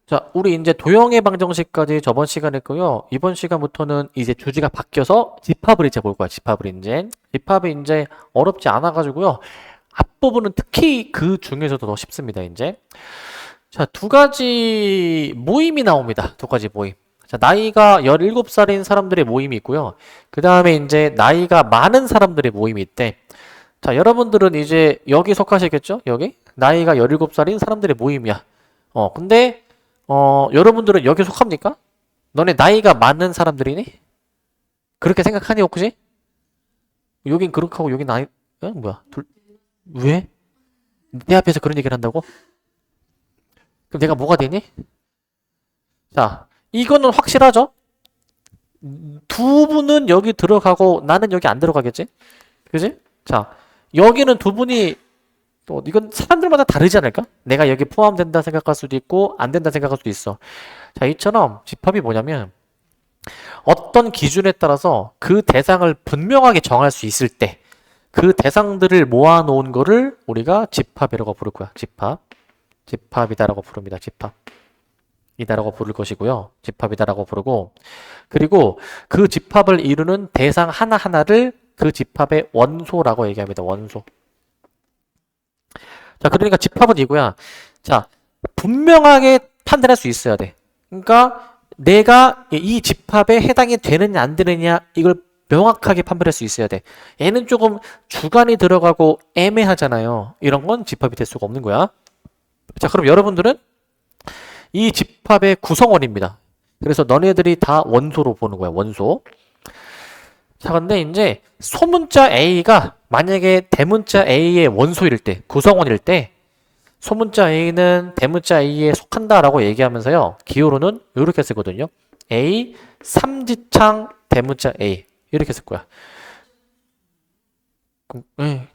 자, 우리 이제 도형의 방정식까지 저번 시간에 했고요. 이번 시간부터는 이제 주제가 바뀌어서 집합을 이제 볼 거야. 집합을 이제. 집합이 이제 어렵지 않아가지고요. 앞부분은 특히 그 중에서도 더 쉽습니다. 이제. 자, 두 가지 모임이 나옵니다. 두 가지 모임. 자, 나이가 17살인 사람들의 모임이 있고요. 그 다음에 이제 나이가 많은 사람들의 모임이 있대. 자, 여러분들은 이제 여기 속하시겠죠? 여기? 나이가 17살인 사람들의 모임이야. 근데 여러분들은 여기 속합니까? 너네 나이가 많은 사람들이니? 그렇게 생각하니 혹시? 여긴 그렇게 하고 여긴 나이 뭐야? 왜? 내 앞에서 그런 얘기를 한다고? 그럼 내가 뭐가 되니? 자, 이거는 확실하죠? 두 분은 여기 들어가고 나는 여기 안 들어가겠지? 그지? 자, 여기는 두 분이 또 이건 사람들마다 다르지 않을까? 내가 여기 포함된다 생각할 수도 있고 안 된다 생각할 수도 있어. 자, 이처럼 집합이 뭐냐면 어떤 기준에 따라서 그 대상을 분명하게 정할 수 있을 때 그 대상들을 모아놓은 거를 우리가 집합이라고 부를 거야. 집합. 집합이다라고 부릅니다. 집합이다라고 부를 것이고요. 집합이다라고 부르고 그리고 그 집합을 이루는 대상 하나하나를 그 집합의 원소라고 얘기합니다. 원소. 자, 그러니까 집합은 이거야. 자, 분명하게 판단할 수 있어야 돼. 그러니까 내가 이 집합에 해당이 되느냐 안 되느냐 이걸 명확하게 판별할 수 있어야 돼. 얘는 조금 주관이 들어가고 애매하잖아요. 이런 건 집합이 될 수가 없는 거야. 자, 그럼 여러분들은 이 집합의 구성원입니다. 그래서 너네들이 다 원소로 보는 거야. 원소. 자, 근데 이제 소문자 A가 만약에 대문자 A의 원소일 때, 구성원일 때 소문자 A는 대문자 A에 속한다라고 얘기하면서요. 기호로는 이렇게 쓰거든요. A, 삼지창 대문자 A 이렇게 쓸 거야.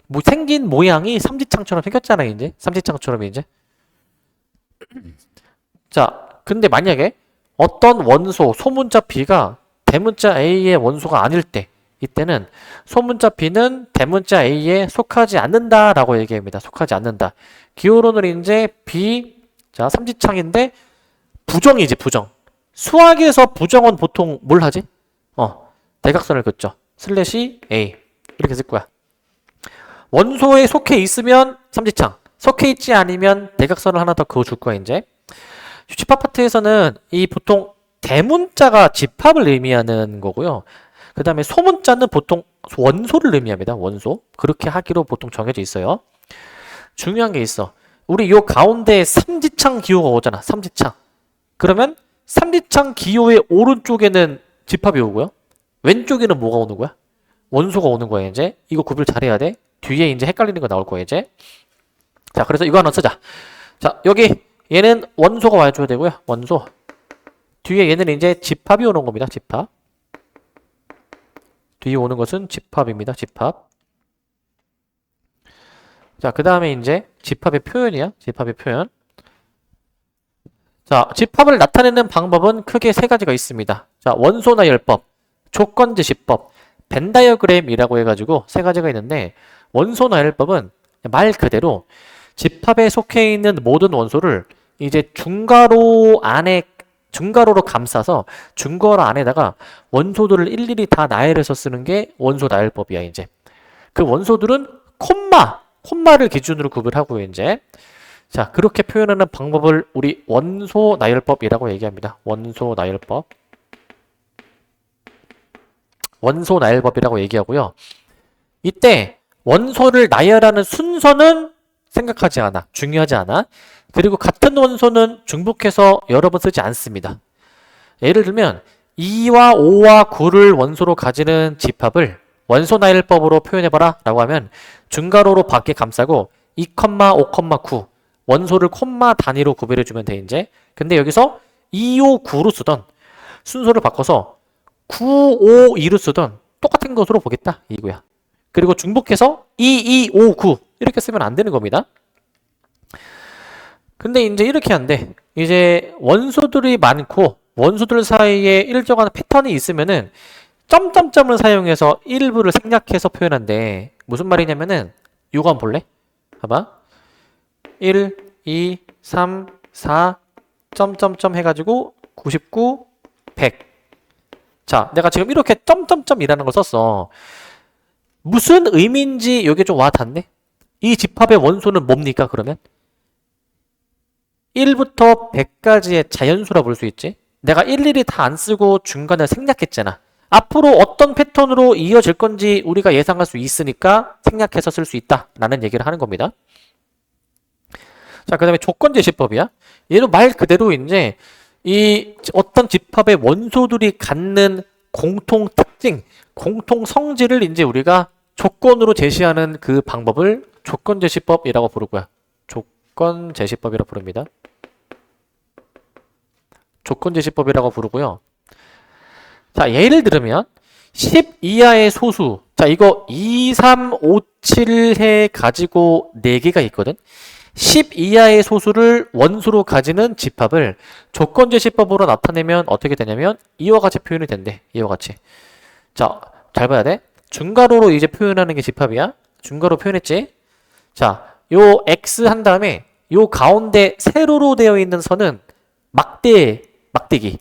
뭐 생긴 모양이 삼지창처럼 생겼잖아 이제. 삼지창처럼 이제. 자, 근데 만약에 어떤 원소, 소문자 B가 대문자 A의 원소가 아닐 때 이때는 소문자 B는 대문자 A에 속하지 않는다라고 얘기합니다. 속하지 않는다. 기호로는 이제 B, 자, 삼지창인데 부정이지, 부정. 수학에서 부정은 보통 뭘 하지? 대각선을 긋죠. 슬래시 A. 이렇게 쓸 거야. 원소에 속해 있으면 삼지창. 속해 있지 않으면 대각선을 하나 더 그어줄 거야, 이제. 집합 파트에서는 이 보통 대문자가 집합을 의미하는 거고요. 그 다음에 소문자는 보통 원소를 의미합니다. 원소. 그렇게 하기로 보통 정해져 있어요. 중요한 게 있어. 우리 요 가운데 삼지창 기호가 오잖아. 삼지창. 그러면 삼지창 기호의 오른쪽에는 집합이 오고요. 왼쪽에는 뭐가 오는 거야? 원소가 오는 거야, 이제. 이거 구별 잘해야 돼. 뒤에 이제 헷갈리는 거 나올 거야, 이제. 자, 그래서 이거 하나 쓰자. 자, 여기 얘는 원소가 와줘야 되고요. 원소. 뒤에 얘는 이제 집합이 오는 겁니다. 집합. 뒤에 오는 것은 집합입니다. 집합. 자, 그 다음에 이제 집합의 표현이야. 집합의 표현. 자, 집합을 나타내는 방법은 크게 세 가지가 있습니다. 자, 원소 나열법, 조건제시법, 벤 다이어그램이라고 해가지고 세 가지가 있는데 원소 나열법은 말 그대로 집합에 속해 있는 모든 원소를 이제 중괄호 중괄호로 감싸서 중괄호 안에다가 원소들을 일일이 다 나열해서 쓰는 게 원소 나열법이야, 이제. 그 원소들은 콤마를 기준으로 구별하고요, 이제. 자, 그렇게 표현하는 방법을 우리 원소 나열법이라고 얘기합니다. 원소 나열법. 원소 나열법이라고 얘기하고요. 이때 원소를 나열하는 순서는 생각하지 않아. 중요하지 않아. 그리고 같은 원소는 중복해서 여러 번 쓰지 않습니다. 예를 들면 2와 5와 9를 원소로 가지는 집합을 원소 나열법으로 표현해봐라 라고 하면 중괄호로 밖에 감싸고 2, 5, 9 원소를 콤마 단위로 구별해주면 돼, 이제. 근데 여기서 2, 5, 9로 쓰던 순서를 바꿔서 9, 5, 2로 쓰던 똑같은 것으로 보겠다 이거야. 그리고 중복해서 2, 2, 5, 9 이렇게 쓰면 안 되는 겁니다. 근데 이제 이렇게 한대. 이제 원소들이 많고 원소들 사이에 일정한 패턴이 있으면은 점점점을 사용해서 일부를 생략해서 표현한대. 무슨 말이냐면은 이거 한번 볼래? 봐봐. 1, 2, 3, 4, 점점점 해가지고 99, 100. 자, 내가 지금 이렇게 점점점이라는 걸 썼어. 무슨 의미인지 이게 좀 와닿네? 이 집합의 원소는 뭡니까, 그러면? 1부터 100까지의 자연수라 볼 수 있지? 내가 일일이 다 안 쓰고 중간에 생략했잖아. 앞으로 어떤 패턴으로 이어질 건지 우리가 예상할 수 있으니까 생략해서 쓸 수 있다 라는 얘기를 하는 겁니다. 자, 그 다음에 조건제시법이야. 얘는 말 그대로 이제 이 어떤 집합의 원소들이 갖는 공통 특징, 공통 성질을 이제 우리가 조건으로 제시하는 그 방법을 조건제시법이라고 부르고요. 조건제시법이라고 부릅니다. 조건제시법이라고 부르고요. 자, 예를 들면 10 이하의 소수. 자, 이거 2, 3, 5, 7 해 가지고 4개가 있거든. 10 이하의 소수를 원소로 가지는 집합을 조건제시법으로 나타내면 어떻게 되냐면 이와 같이 표현이 된대. 이와 같이. 자, 잘 봐야 돼. 중괄호로 이제 표현하는 게 집합이야. 중괄호 표현했지? 자, 요 X 한 다음에 요 가운데 세로로 되어 있는 선은 막대기.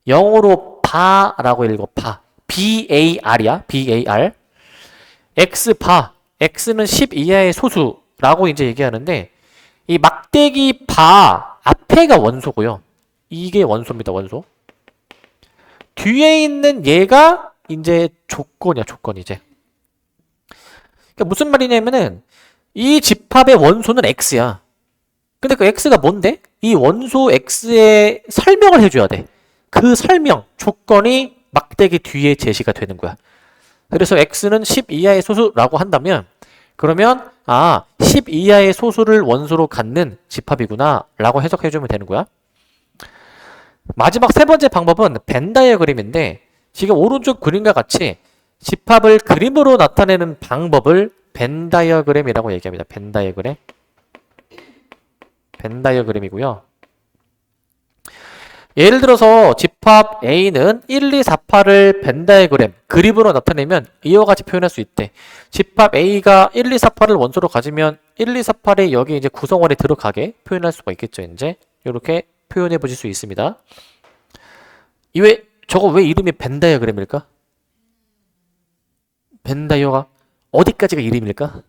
영어로 바라고 읽어. 바. BAR이야. BAR. X바. X는 10 이하의 소수라고 이제 얘기하는데 이 막대기 바 앞에가 원소고요. 이게 원소입니다. 원소. 뒤에 있는 얘가 이제 조건이야. 조건 이제. 그러니까 무슨 말이냐면은 이 집합의 원소는 X야. 근데 그 X가 뭔데? 이 원소 X의 설명을 해줘야 돼. 그 설명, 조건이 막대기 뒤에 제시가 되는 거야. 그래서 X는 10 이하의 소수라고 한다면 그러면 10 이하의 소수를 원소로 갖는 집합이구나 라고 해석해주면 되는 거야. 마지막 세 번째 방법은 벤 다이어그램인데 지금 오른쪽 그림과 같이 집합을 그림으로 나타내는 방법을 벤 다이어그램이라고 얘기합니다. 벤 다이어그램. 벤 다이어그램이고요. 예를 들어서 집합 A는 1, 2, 4, 8을 벤 다이어그램, 그림으로 나타내면 이와 같이 표현할 수 있대. 집합 A가 1, 2, 4, 8을 원소로 가지면 1, 2, 4, 8이 여기 이제 구성원에 들어가게 표현할 수가 있겠죠. 이제 이렇게 표현해 보실 수 있습니다. 저거 왜 이름이 벤 다이어그램일까? 벤 다이어가 어디까지가 이름일까?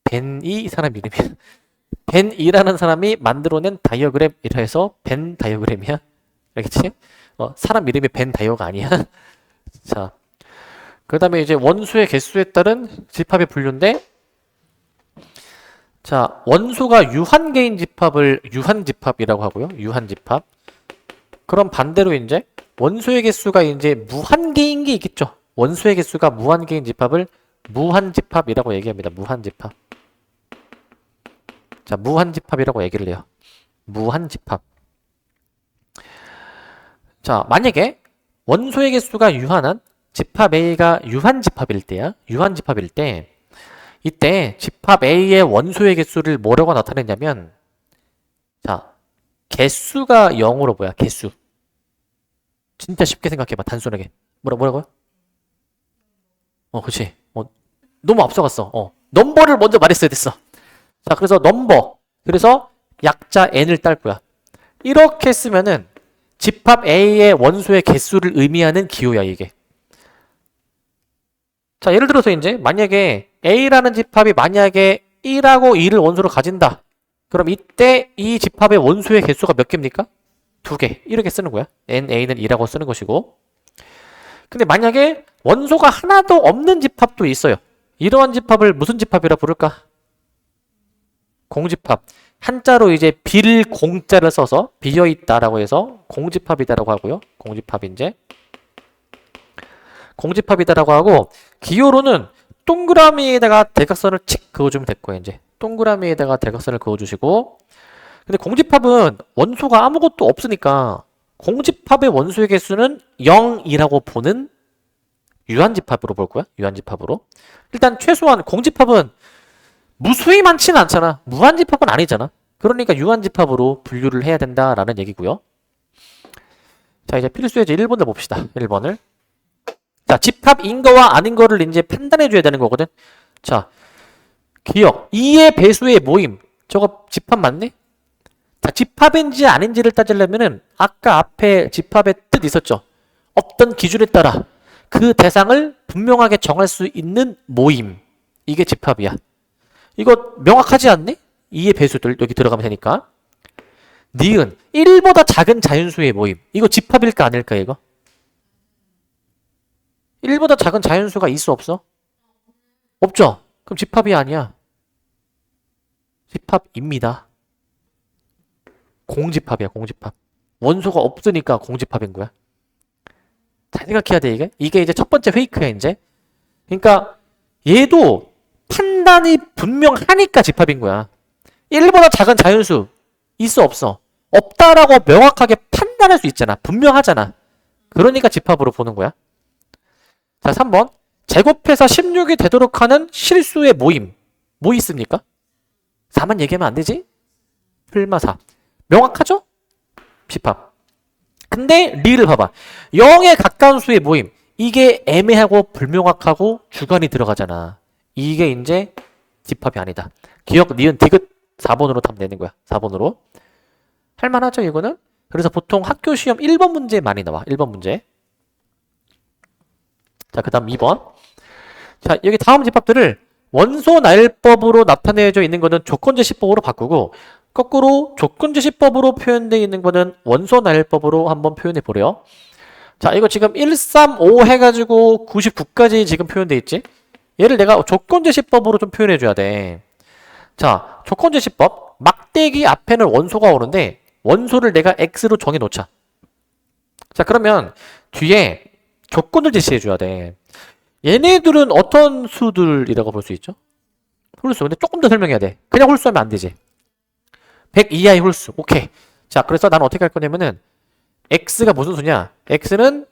벤이 사람 이름이야. 벤이라는 사람이 만들어낸 다이어그램이라 해서 벤 다이어그램이야. 알겠지? 사람 이름이 벤 다이어가 아니야. 자, 그 다음에 이제 원소의 개수에 따른 집합의 분류인데, 자, 원소가 유한계인 집합을 유한집합이라고 하고요. 유한집합. 그럼 반대로 이제 원소의 개수가 이제 무한계인 게 있겠죠. 원소의 개수가 무한계인 집합을 무한집합이라고 얘기합니다. 무한집합. 자, 무한집합이라고 얘기를 해요. 무한집합. 자, 만약에 원소의 개수가 유한한 집합 A가 유한집합일 때야. 유한집합일 때 이때 집합 A의 원소의 개수를 뭐라고 나타내냐면 자, 개수가 0으로 뭐야? 개수. 진짜 쉽게 생각해봐. 단순하게. 뭐라고요? 그치. 너무 앞서갔어. 넘버를 먼저 말했어야 됐어. 자, 그래서 넘버. 그래서 약자 n을 딸 거야. 이렇게 쓰면은 집합 A의 원소의 개수를 의미하는 기호야, 이게. 자, 예를 들어서 이제 만약에 A라는 집합이 만약에 1하고 2를 원소로 가진다. 그럼 이때 이 집합의 원소의 개수가 몇 개입니까? 2개. 이렇게 쓰는 거야. NA는 2라고 쓰는 것이고. 근데 만약에 원소가 하나도 없는 집합도 있어요. 이러한 집합을 무슨 집합이라 부를까? 공집합. 한자로 이제 빌 공자를 써서 비어있다라고 해서 공집합이다라고 하고요. 공집합인제. 공집합이다라고 하고 기호로는 동그라미에다가 대각선을 칙 그어주면 될 거예요. 이제 동그라미에다가 대각선을 그어주시고 근데 공집합은 원소가 아무것도 없으니까 공집합의 원소의 개수는 0이라고 보는 유한집합으로 볼 거야. 유한집합으로. 일단 최소한 공집합은 무수히 많지는 않잖아. 무한집합은 아니잖아. 그러니까 유한집합으로 분류를 해야 된다라는 얘기고요. 자, 이제 필수예제 1번을 봅시다. 1번을. 자, 집합인 거와 아닌 거를 이제 판단해 줘야 되는 거거든. 자, 기억. 2의 배수의 모임. 저거 집합 맞네? 자, 집합인지 아닌지를 따지려면은 아까 앞에 집합의 뜻 있었죠. 어떤 기준에 따라 그 대상을 분명하게 정할 수 있는 모임. 이게 집합이야. 이거 명확하지 않니? 2의 배수들 여기 들어가면 되니까. 니은 1보다 작은 자연수의 모임. 이거 집합일까 아닐까 이거? 1보다 작은 자연수가 있어 없어? 없죠? 그럼 집합이 아니야. 집합입니다. 공집합이야, 공집합. 원소가 없으니까 공집합인 거야. 잘 생각해야 돼, 이게. 이게 이제 첫 번째 페이크야, 이제. 그러니까 얘도 판단이 분명하니까 집합인 거야. 1보다 작은 자연수 있어 없어? 없다라고 명확하게 판단할 수 있잖아. 분명하잖아. 그러니까 집합으로 보는 거야. 자, 3번. 제곱해서 16이 되도록 하는 실수의 모임. 뭐 있습니까? 4만 얘기하면 안 되지? 풀마 4. 명확하죠? 집합. 근데 리를 봐봐. 0에 가까운 수의 모임. 이게 애매하고 불명확하고 주관이 들어가잖아. 이게 이제 집합이 아니다. 기억, 니은, 디귿 4번으로 답 내는 거야. 4번으로. 할만하죠, 이거는? 그래서 보통 학교 시험 1번 문제 많이 나와. 1번 문제. 자, 그 다음 2번. 자, 여기 다음 집합들을 원소 나열법으로 나타내져 있는 거는 조건제시법으로 바꾸고, 거꾸로 조건제시법으로 표현되어 있는 거는 원소 나열법으로 한번 표현해 보래요. 자, 이거 지금 1, 3, 5 해가지고 99까지 지금 표현되어 있지? 얘를 내가 조건제시법으로 좀 표현해 줘야 돼. 자, 조건제시법. 막대기 앞에는 원소가 오는데 원소를 내가 X로 정해 놓자. 자, 그러면 뒤에 조건을 제시해 줘야 돼. 얘네들은 어떤 수들이라고 볼 수 있죠? 홀수. 근데 조금 더 설명해야 돼. 그냥 홀수하면 안 되지. 100 이하의 홀수. 오케이. 자, 그래서 나는 어떻게 할 거냐면은 X가 무슨 수냐? X는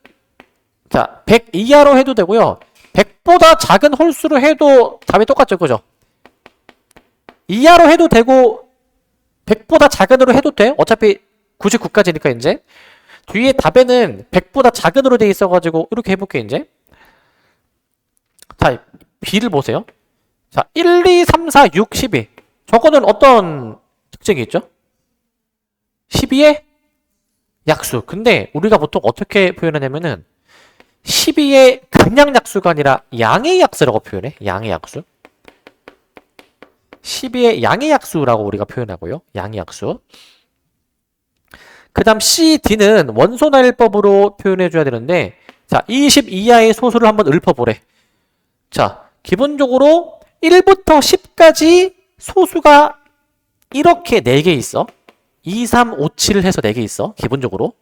자, 100 이하로 해도 되고요. 100보다 작은 홀수로 해도 답이 똑같죠. 그죠? 이하로 해도 되고 100보다 작은으로 해도 돼. 어차피 99까지니까 이제. 뒤에 답에는 100보다 작은으로 돼 있어가지고 이렇게 해볼게 이제. 자, B를 보세요. 자, 1, 2, 3, 4, 6, 12. 저거는 어떤 특징이 있죠? 12의 약수. 근데 우리가 보통 어떻게 표현하냐면은 12의 그냥 약수가 아니라 양의 약수라고 표현해. 양의 약수. 12의 양의 약수라고 우리가 표현하고요. 양의 약수. 그 다음 C, D는 원소나열법으로 표현해줘야 되는데, 자, 20 이하의 소수를 한번 읊어보래. 자, 기본적으로 1부터 10까지 소수가 이렇게 4개 있어. 2, 3, 5, 7 해서 4개 있어. 기본적으로.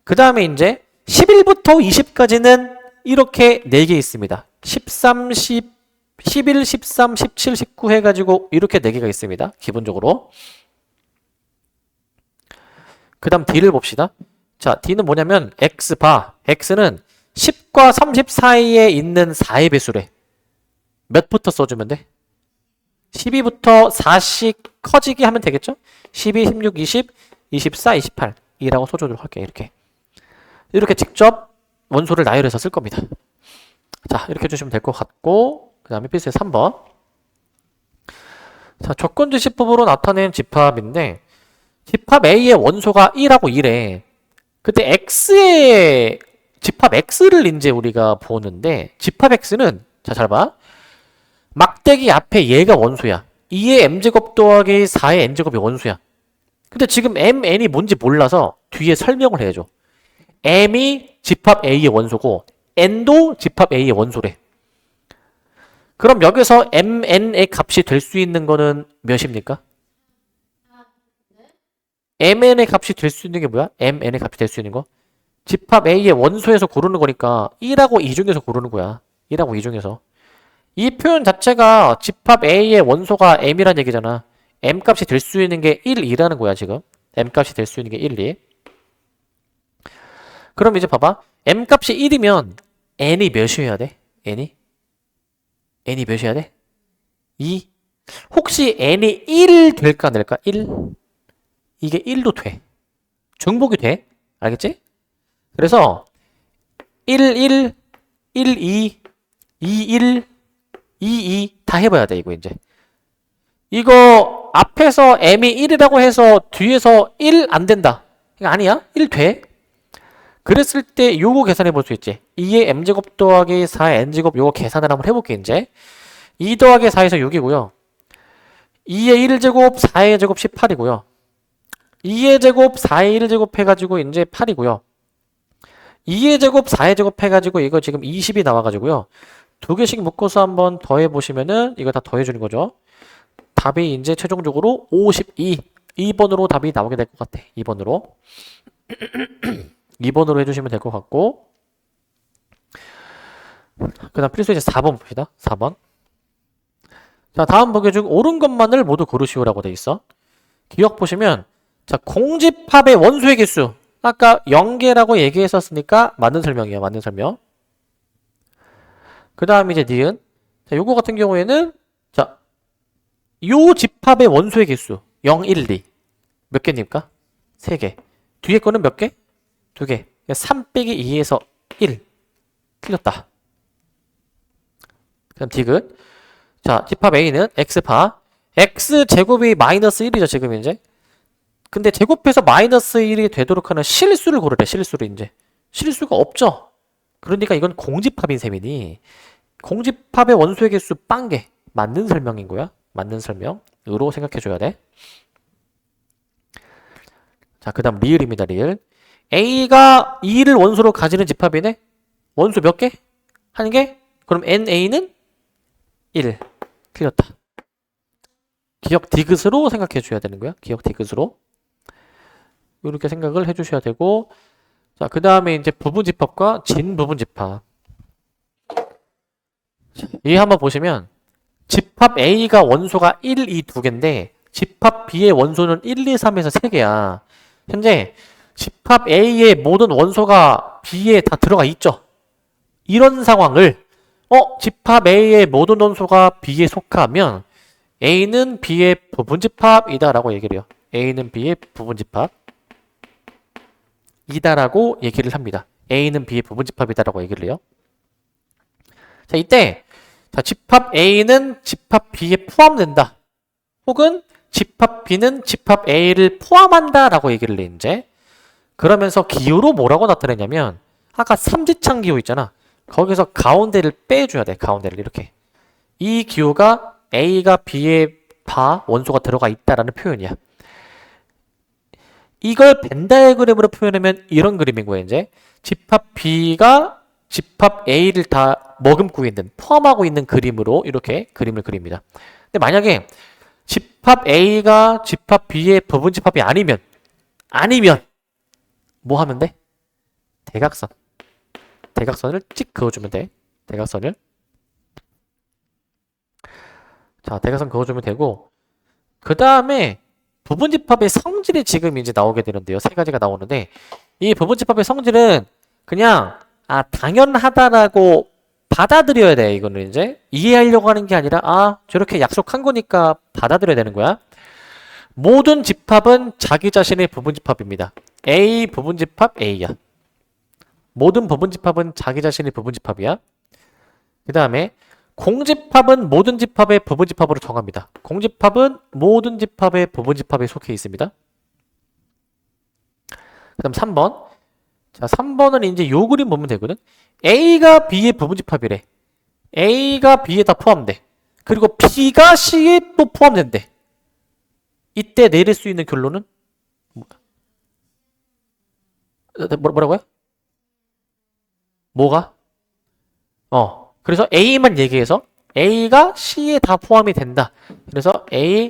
그 다음에 이제 11부터 20까지는 이렇게 4개 있습니다. 13, 10, 11, 13, 17, 19 해가지고 이렇게 4개가 있습니다. 기본적으로. 그 다음 D를 봅시다. 자, D는 뭐냐면 X바. X는 10과 30 사이에 있는 4의 배수래. 몇부터 써주면 돼? 12부터 4씩 커지게 하면 되겠죠? 12, 16, 20, 24, 28 이라고 써주도록 할게요. 이렇게 직접 원소를 나열해서 쓸 겁니다. 자, 이렇게 해주시면 될 것 같고, 그 다음에 필수의 3번. 자, 조건제시법으로 나타낸 집합인데, 집합 A의 원소가 1하고 1에, 그때 X의 집합 X를 이제 우리가 보는데, 집합 X는, 자, 잘 봐. 막대기 앞에 얘가 원소야. 2의 m제곱 더하기 4의 n제곱이 원소야. 근데 지금 mn이 뭔지 몰라서 뒤에 설명을 해야죠. m이 집합 A의 원소고 n도 집합 A의 원소래. 그럼 여기서 mn의 값이 될 수 있는 거는 몇입니까? mn의 값이 될 수 있는 게 뭐야? mn의 값이 될 수 있는 거? 집합 A의 원소에서 고르는 거니까 1하고 2 중에서 고르는 거야. 1하고 2 중에서. 이 표현 자체가 집합 A의 원소가 m이란 얘기잖아. m 값이 될 수 있는 게 1, 2라는 거야 지금. m 값이 될 수 있는 게 1, 2. 그럼 이제 봐봐. m 값이 1이면 n이 몇이어야 돼? n이 몇이어야 돼? 2. 혹시 n이 1 될까 안 될까? 1. 이게 1도 돼. 중복이 돼. 알겠지? 그래서 1, 1, 1, 2, 2, 1, 2, 2 다 해봐야 돼 이거 이제. 이거 앞에서 m이 1이라고 해서 뒤에서 1 안 된다. 이거 아니야? 1 돼. 그랬을 때 요거 계산해 볼 수 있지. 2의 m제곱 더하기 4의 n제곱 요거 계산을 한번 해볼게 이제. 2 더하기 4에서 6이고요. 2의 1제곱 4의 제곱 18이고요. 2의 제곱 4의 1제곱 해가지고 이제 8이고요. 2의 제곱 4의 제곱 해가지고 이거 지금 20이 나와가지고요. 두 개씩 묶어서 한번 더해보시면은 이거 다 더해주는 거죠. 답이 이제 최종적으로 52. 2번으로 답이 나오게 될 것 같아. 2번으로. 2번으로 해주시면 될 것 같고. 그 다음 필수 이제 4번 봅시다. 4번. 자, 다음 보기 중 옳은 것만을 모두 고르시오라고 돼 있어. 기억 보시면, 자, 공집합의 원소의 개수. 아까 0개라고 얘기했었으니까 맞는 설명이에요. 맞는 설명. 그 다음 이제 니은. 자, 요거 같은 경우에는, 자, 요 집합의 원소의 개수. 0, 1, 2. 몇 개입니까? 3개. 뒤에 거는 몇 개? 2개. 3 빼기 2에서 1. 틀렸다. 그 다음 디귿. 자, 집합 A는 X파. X제곱이 마이너스 1이죠, 지금 이제. 근데 제곱해서 마이너스 1이 되도록 하는 실수를 고르래, 실수를 이제. 실수가 없죠? 그러니까 이건 공집합인 셈이니, 공집합의 원소의 개수 빵개. 맞는 설명인 거야. 맞는 설명으로 생각해줘야 돼. 자, 그 다음 리을입니다, 리을. A가 2를 원소로 가지는 집합이네? 원소 몇 개? 한 개? 그럼 NA는 1. 틀렸다. 기억 디귿으로 생각해 줘야 되는 거야. 기억 디귿으로. 이렇게 생각을 해 주셔야 되고. 자, 그 다음에 이제 부분집합과 진부분집합. 이 한번 보시면 집합 A가 원소가 1, 2, 2개인데 집합 B의 원소는 1, 2, 3에서 3개야. 현재 집합 A의 모든 원소가 B에 다 들어가 있죠. 이런 상황을 집합 A의 모든 원소가 B에 속하면 A는 B의 부분집합이다 라고 얘기를 해요. A는 B의 부분집합 이다라고 얘기를 합니다. A는 B의 부분집합이다 라고 얘기를 해요. 자, 이때 자, 집합 A는 집합 B에 포함된다. 혹은 집합 B는 집합 A를 포함한다 라고 얘기를 해 이제. 그러면서 기호로 뭐라고 나타내냐면 아까 삼지창 기호 있잖아. 거기서 가운데를 빼줘야 돼. 가운데를 이렇게. 이 기호가 A가 B의 바 원소가 들어가 있다라는 표현이야. 이걸 벤 다이어그램으로 표현하면 이런 그림인 거예요. 이제 집합 B가 집합 A를 다 머금고 있는, 포함하고 있는 그림으로 이렇게 그림을 그립니다. 근데 만약에 집합 A가 집합 B의 부분집합이 아니면 뭐 하면 돼? 대각선. 대각선을 찍 그어주면 돼. 대각선을. 자, 대각선 그어주면 되고, 그 다음에 부분집합의 성질이 지금 이제 나오게 되는데요. 세 가지가 나오는데, 이 부분집합의 성질은 그냥, 당연하다라고 받아들여야 돼. 이거는 이제. 이해하려고 하는 게 아니라, 저렇게 약속한 거니까 받아들여야 되는 거야. 모든 집합은 자기 자신의 부분집합입니다. A 부분집합 A야. 모든 부분집합은 자기 자신의 부분집합이야. 그 다음에 공집합은 모든 집합의 부분집합으로 정합니다. 공집합은 모든 집합의 부분집합에 속해 있습니다. 그 다음 3번. 자, 3번은 이제 요 그림 보면 되거든. A가 B의 부분집합이래. A가 B에 다 포함돼. 그리고 B가 C에 또 포함된대. 이때 내릴 수 있는 결론은? 뭐라고요? 뭐가? 그래서 A만 얘기해서 A가 C에 다 포함이 된다. 그래서 A가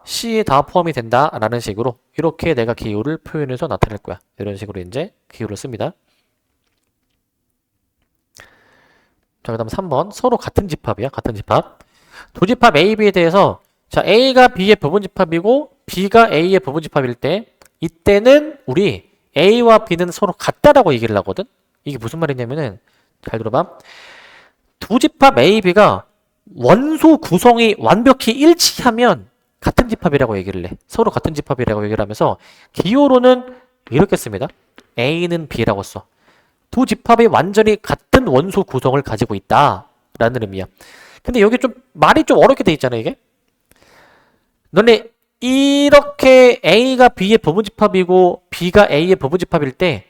C에 다 포함이 된다 라는 식으로 이렇게 내가 기호를 표현해서 나타낼 거야. 이런 식으로 이제 기호를 씁니다. 자, 그 다음 3번. 서로 같은 집합이야. 같은 집합. 두 집합 A, B에 대해서 자, A가 B의 부분집합이고 B가 A의 부분집합일 때 이때는 우리 A와 B는 서로 같다라고 얘기를 하거든. 이게 무슨 말이냐면은 잘 들어봐. 두 집합 A, B가 원소 구성이 완벽히 일치하면 같은 집합이라고 얘기를 해. 서로 같은 집합이라고 얘기를 하면서 기호로는 이렇게 씁니다. A는 B라고 써. 두 집합이 완전히 같은 원소 구성을 가지고 있다 라는 의미야. 근데 여기 좀 말이 좀 어렵게 돼 있잖아 이게. 너네 이렇게 A가 B의 부분집합이고 B가 A의 부분집합일 때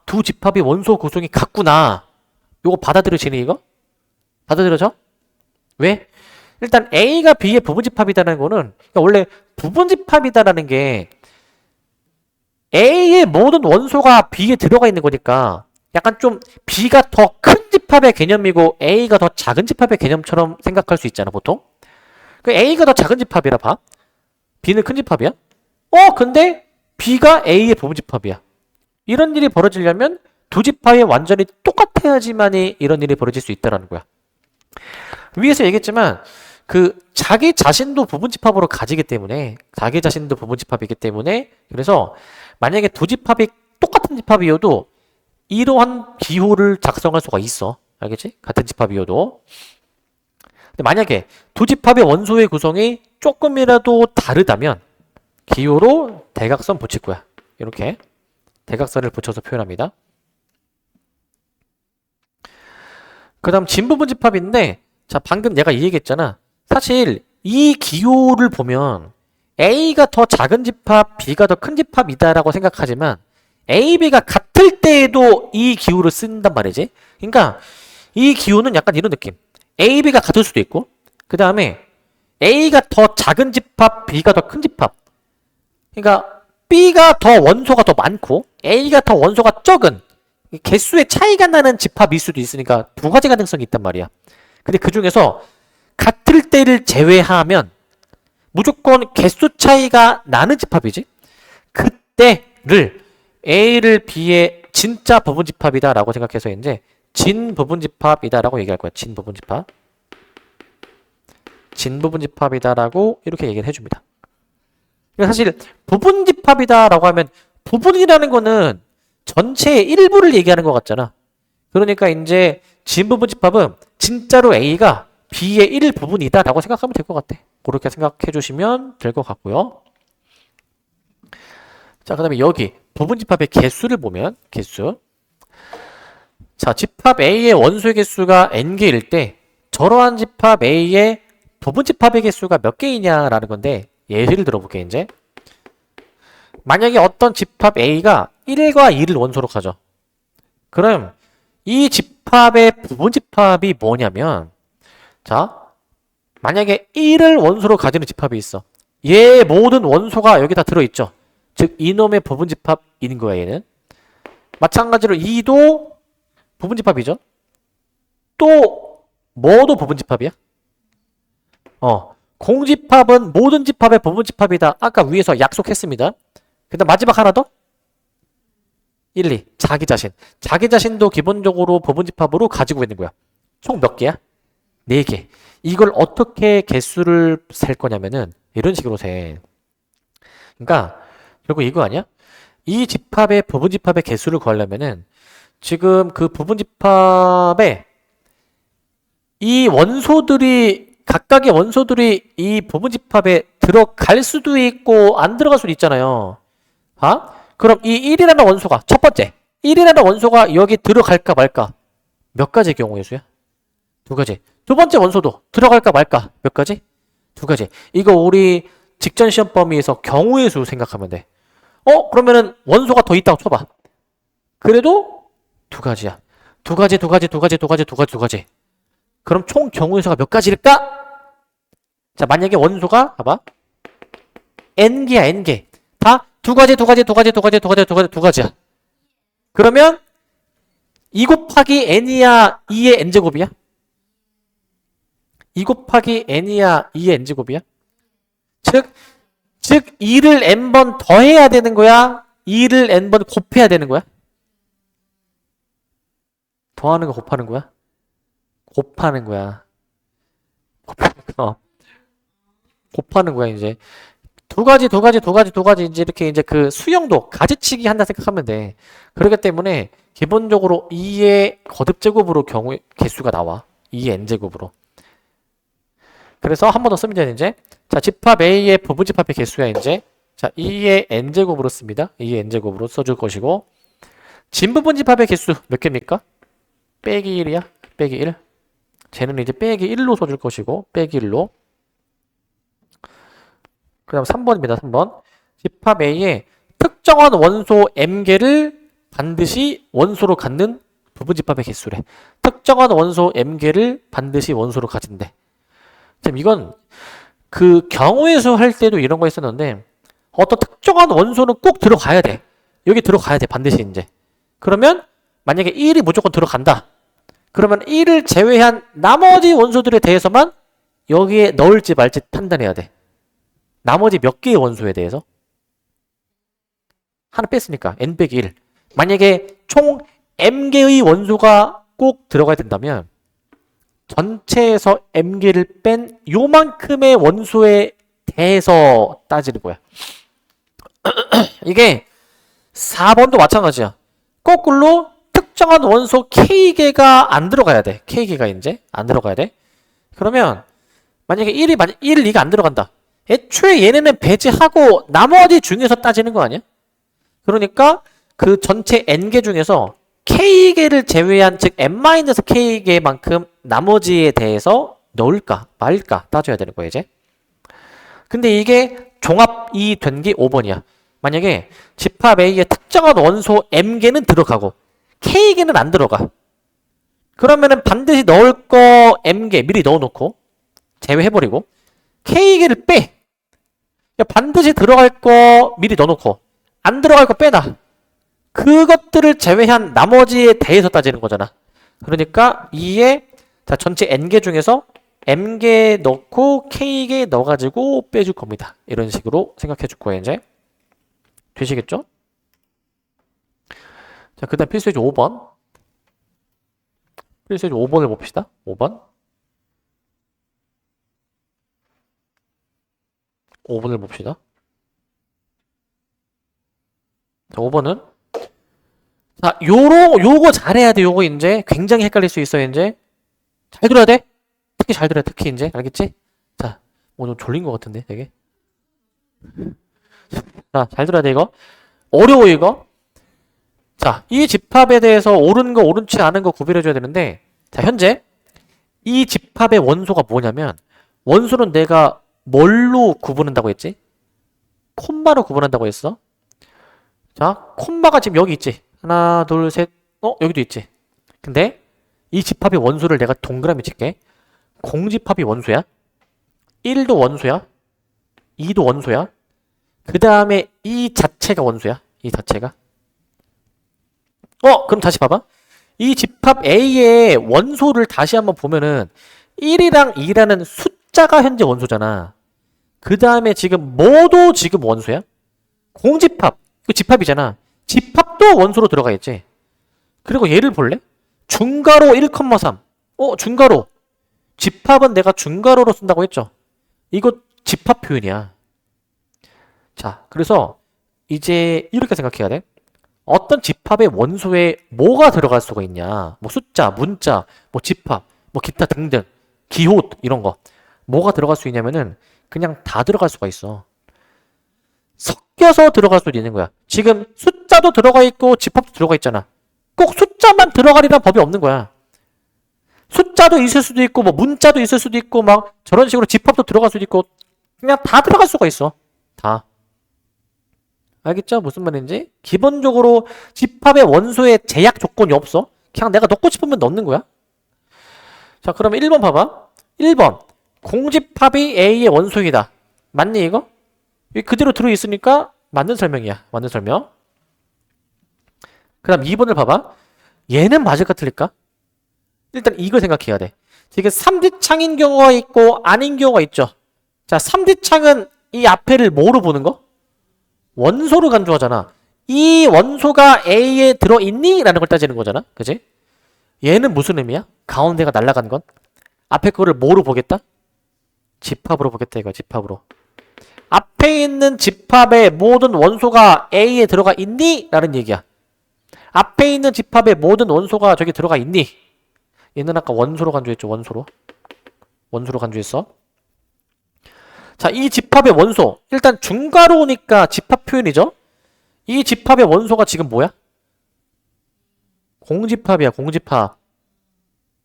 두 집합이 원소 구성이 같구나. 요거 받아들여지니 이거? 받아들여져? 왜? 일단 A가 B의 부분집합이다라는 거는 그러니까 원래 부분집합이다라는 게 A의 모든 원소가 B에 들어가 있는 거니까 약간 좀 B가 더 큰 집합의 개념이고 A가 더 작은 집합의 개념처럼 생각할 수 있잖아 보통. 그 A가 더 작은 집합이라 봐. B는 큰 집합이야? 근데 B가 A의 부분집합이야. 이런 일이 벌어지려면 두 집합이 완전히 똑같아야지만이 이런 일이 벌어질 수 있다는 거야. 위에서 얘기했지만 자기 자신도 부분집합으로 가지기 때문에 자기 자신도 부분집합이기 때문에 그래서 만약에 두 집합이 똑같은 집합이어도 이러한 기호를 작성할 수가 있어. 알겠지? 같은 집합이어도. 근데 만약에 두 집합의 원소의 구성이 조금이라도 다르다면 기호로 대각선 붙일 거야. 이렇게 대각선을 붙여서 표현합니다. 그 다음 진부분집합인데 자 방금 내가 이 얘기했잖아. 사실 이 기호를 보면 A가 더 작은 집합, B가 더 큰 집합이다라고 생각하지만 A, B가 같을 때에도 이 기호를 쓴단 말이지. 그러니까 이 기호는 약간 이런 느낌. A, B가 같을 수도 있고 그 다음에 A가 더 작은 집합, B가 더 큰 집합. 그러니까 B가 더 원소가 더 많고 A가 더 원소가 적은 개수의 차이가 나는 집합일 수도 있으니까 두 가지 가능성이 있단 말이야. 근데 그 중에서 같을 때를 제외하면 무조건 개수 차이가 나는 집합이지. 그때를 A를 B의 진짜 부분집합이다 라고 생각해서 이제 진부분집합이다 라고 얘기할 거야. 진부분집합. 진부분집합이다 라고 이렇게 얘기를 해줍니다. 사실 부분집합이다 라고 하면 부분이라는 거는 전체의 일부를 얘기하는 것 같잖아. 그러니까 이제 진부분집합은 진짜로 A가 B의 일부분이다 라고 생각하면 될 것 같아. 그렇게 생각해 주시면 될 것 같고요. 자, 그 다음에 여기 부분집합의 개수를 보면 개수. 자, 집합 A의 원소의 개수가 n개일 때 저러한 집합 A의 부분집합의 개수가 몇 개이냐라는 건데 예시를 들어볼게 이제. 만약에 어떤 집합 A가 1과 2를 원소로 가져. 그럼 이 집합의 부분집합이 뭐냐면 자, 만약에 1을 원소로 가지는 집합이 있어. 얘 모든 원소가 여기 다 들어있죠. 즉 이놈의 부분집합인 거야 얘는. 마찬가지로 2도 부분집합이죠. 또 뭐도 부분집합이야? 공집합은 모든 집합의 부분집합이다. 아까 위에서 약속했습니다. 그 다음 마지막 하나 더? 1, 2. 자기 자신. 자기 자신도 기본적으로 부분집합으로 가지고 있는 거야. 총 몇 개야? 4개. 이걸 어떻게 개수를 셀 거냐면은 이런 식으로 세. 그러니까 결국 이거 아니야? 이 집합의 부분집합의 개수를 구하려면은 지금 그 부분집합에 이 원소들이 각각의 원소들이 이 부분집합에 들어갈 수도 있고 안 들어갈 수도 있잖아요. 그럼 이 1이라는 원소가 첫 번째 1이라는 원소가 여기 들어갈까 말까 몇 가지 경우의 수야? 2가지. 두 번째 원소도 들어갈까 말까 몇 가지? 2가지. 이거 우리 직전 시험 범위에서 경우의 수 생각하면 돼. 그러면은 원소가 더 있다고 쳐봐. 그래도 2가지야. 2가지. 그럼 총 경우의 수가 몇 가지일까? 자, 만약에 원소가 봐봐. n개야, n개. 다 2가지야. 그러면 2 곱하기 n이야, 2의 n제곱이야? 2 곱하기 n이야, 2의 n제곱이야? 즉 2를 n번 더해야 되는 거야? 2를 n번 곱해야 되는 거야? 더하는 거 곱하는 거야? 곱하는 거야. 곱하는 거야, 이제. 2가지, 이제 그 수형도 가지치기 한다 생각하면 돼. 그렇기 때문에 기본적으로 2의 거듭제곱으로 경우의 개수가 나와. 2의 n제곱으로. 그래서 한 번 더 쓰면 이제. 자, 집합 A의 부분집합의 개수야, 이제. 자, 2의 n제곱으로 씁니다. 2의 n제곱으로 써줄 것이고. 진부분집합의 개수 몇 개입니까? 빼기 1이야. 빼기 1. 쟤는 이제 빼기 1로 써줄 것이고, 빼기 1로. 그 다음 3번입니다. 3번. 집합 A에 특정한 원소 M개를 반드시 원소로 갖는 부분집합의 개수래. 특정한 원소 M개를 반드시 원소로 가진대. 지금 이건 그 경우의 수 할 때도 이런 거 있었는데 어떤 특정한 원소는 꼭 들어가야 돼. 여기 들어가야 돼. 반드시 이제. 그러면 만약에 1이 무조건 들어간다. 그러면 1을 제외한 나머지 원소들에 대해서만 여기에 넣을지 말지 판단해야 돼. 나머지 몇 개의 원소에 대해서? 하나 뺐으니까 n-1. 만약에 총 m개의 원소가 꼭 들어가야 된다면 전체에서 m개를 뺀 요만큼의 원소에 대해서 따지는 거야. 이게 4번도 마찬가지야. 거꾸로 특정한 원소 K개가 안 들어가야 돼. K개가 이제 안 들어가야 돼. 그러면 만약에 1, 2가 안 들어간다. 애초에 얘네는 배제하고 나머지 중에서 따지는 거 아니야? 그러니까 그 전체 n개 중에서 k개를 제외한 즉 n-k개만큼 나머지에 대해서 넣을까 말까 따져야 되는 거야 이제. 근데 이게 종합이 된 게 5번이야. 만약에 집합 A에 특정한 원소 m개는 들어가고 k개는 안 들어가. 그러면은 반드시 넣을 거 m개 미리 넣어놓고 제외해버리고 k개를 빼. 반드시 들어갈 거 미리 넣어놓고 안 들어갈 거 빼놔. 그것들을 제외한 나머지에 대해서 따지는 거잖아. 그러니까 2에 자 전체 n개 중에서 m개 넣고 k개 넣어가지고 빼줄 겁니다. 이런 식으로 생각해 줄 거예요. 이제 되시겠죠? 자, 그 다음 필수예제 5번. 필수예제 5번을 봅시다. 5번. 5번을 봅시다. 자, 5번은 자, 요거 잘해야 돼. 요거 이제 굉장히 헷갈릴 수 있어요. 이제 잘 들어야 돼. 특히 잘 들어야. 특히 이제 알겠지? 자, 오늘 졸린 것 같은데 되게. 자, 잘 들어야 돼 이거. 어려워 이거. 자, 이 집합에 대해서 옳은 거 옳지 않은 거 구별해줘야 되는데 자, 현재 이 집합의 원소가 뭐냐면 원소는 내가 뭘로 구분한다고 했지? 콤마로 구분한다고 했어. 자, 콤마가 지금 여기 있지. 하나, 둘, 셋. 여기도 있지. 근데 이 집합의 원소를 내가 동그라미 칠게. 공집합이 원소야. 1도 원소야. 2도 원소야. 그 다음에 이 자체가 원소야. 이 자체가. 그럼 다시 봐봐. 이 집합 A의 원소를 다시 한번 보면은 1이랑 2라는 숫자가 현재 원소잖아. 그 다음에 지금 뭐도 지금 원소야? 공집합. 이거 집합이잖아. 집합도 원소로 들어가 있지. 그리고 얘를 볼래? 중괄호 1,3. 중괄호. 집합은 내가 중괄호로 쓴다고 했죠. 이거 집합 표현이야. 자, 그래서 이제 이렇게 생각해야 돼. 어떤 집합의 원소에 뭐가 들어갈 수가 있냐. 뭐 숫자, 문자, 뭐 집합, 뭐 기타 등등. 기호 이런 거. 뭐가 들어갈 수 있냐면은 그냥 다 들어갈 수가 있어. 섞여서 들어갈 수도 있는 거야. 지금 숫자도 들어가 있고 집합도 들어가 있잖아. 꼭 숫자만 들어가리란 법이 없는 거야. 숫자도 있을 수도 있고 뭐 문자도 있을 수도 있고 막 저런 식으로 집합도 들어갈 수도 있고 그냥 다 들어갈 수가 있어. 다. 알겠죠? 무슨 말인지? 기본적으로 집합의 원소에 제약 조건이 없어. 그냥 내가 넣고 싶으면 넣는 거야. 자, 그러면 1번 봐봐. 1번. 공집합이 A의 원소이다. 맞니 이거? 그대로 들어있으니까 맞는 설명이야. 맞는 설명. 그 다음 2번을 봐봐. 얘는 맞을까 틀릴까? 일단 이걸 생각해야 돼. 지금 3D창인 경우가 있고 아닌 경우가 있죠. 자, 3D창은 이 앞에를 뭐로 보는 거? 원소를 간주하잖아. 이 원소가 A에 들어있니? 라는 걸 따지는 거잖아. 그지? 얘는 무슨 의미야? 가운데가 날아간 건? 앞에 거를 뭐로 보겠다? 집합으로 보겠다 이거. 집합으로. 앞에 있는 집합의 모든 원소가 A에 들어가 있니? 라는 얘기야. 앞에 있는 집합의 모든 원소가 저기 들어가 있니? 얘는 아까 원소로 간주했죠. 원소로. 원소로 간주했어. 자, 이 집합의 원소. 일단 중괄호니까 집합 표현이죠. 이 집합의 원소가 지금 뭐야? 공집합이야. 공집합.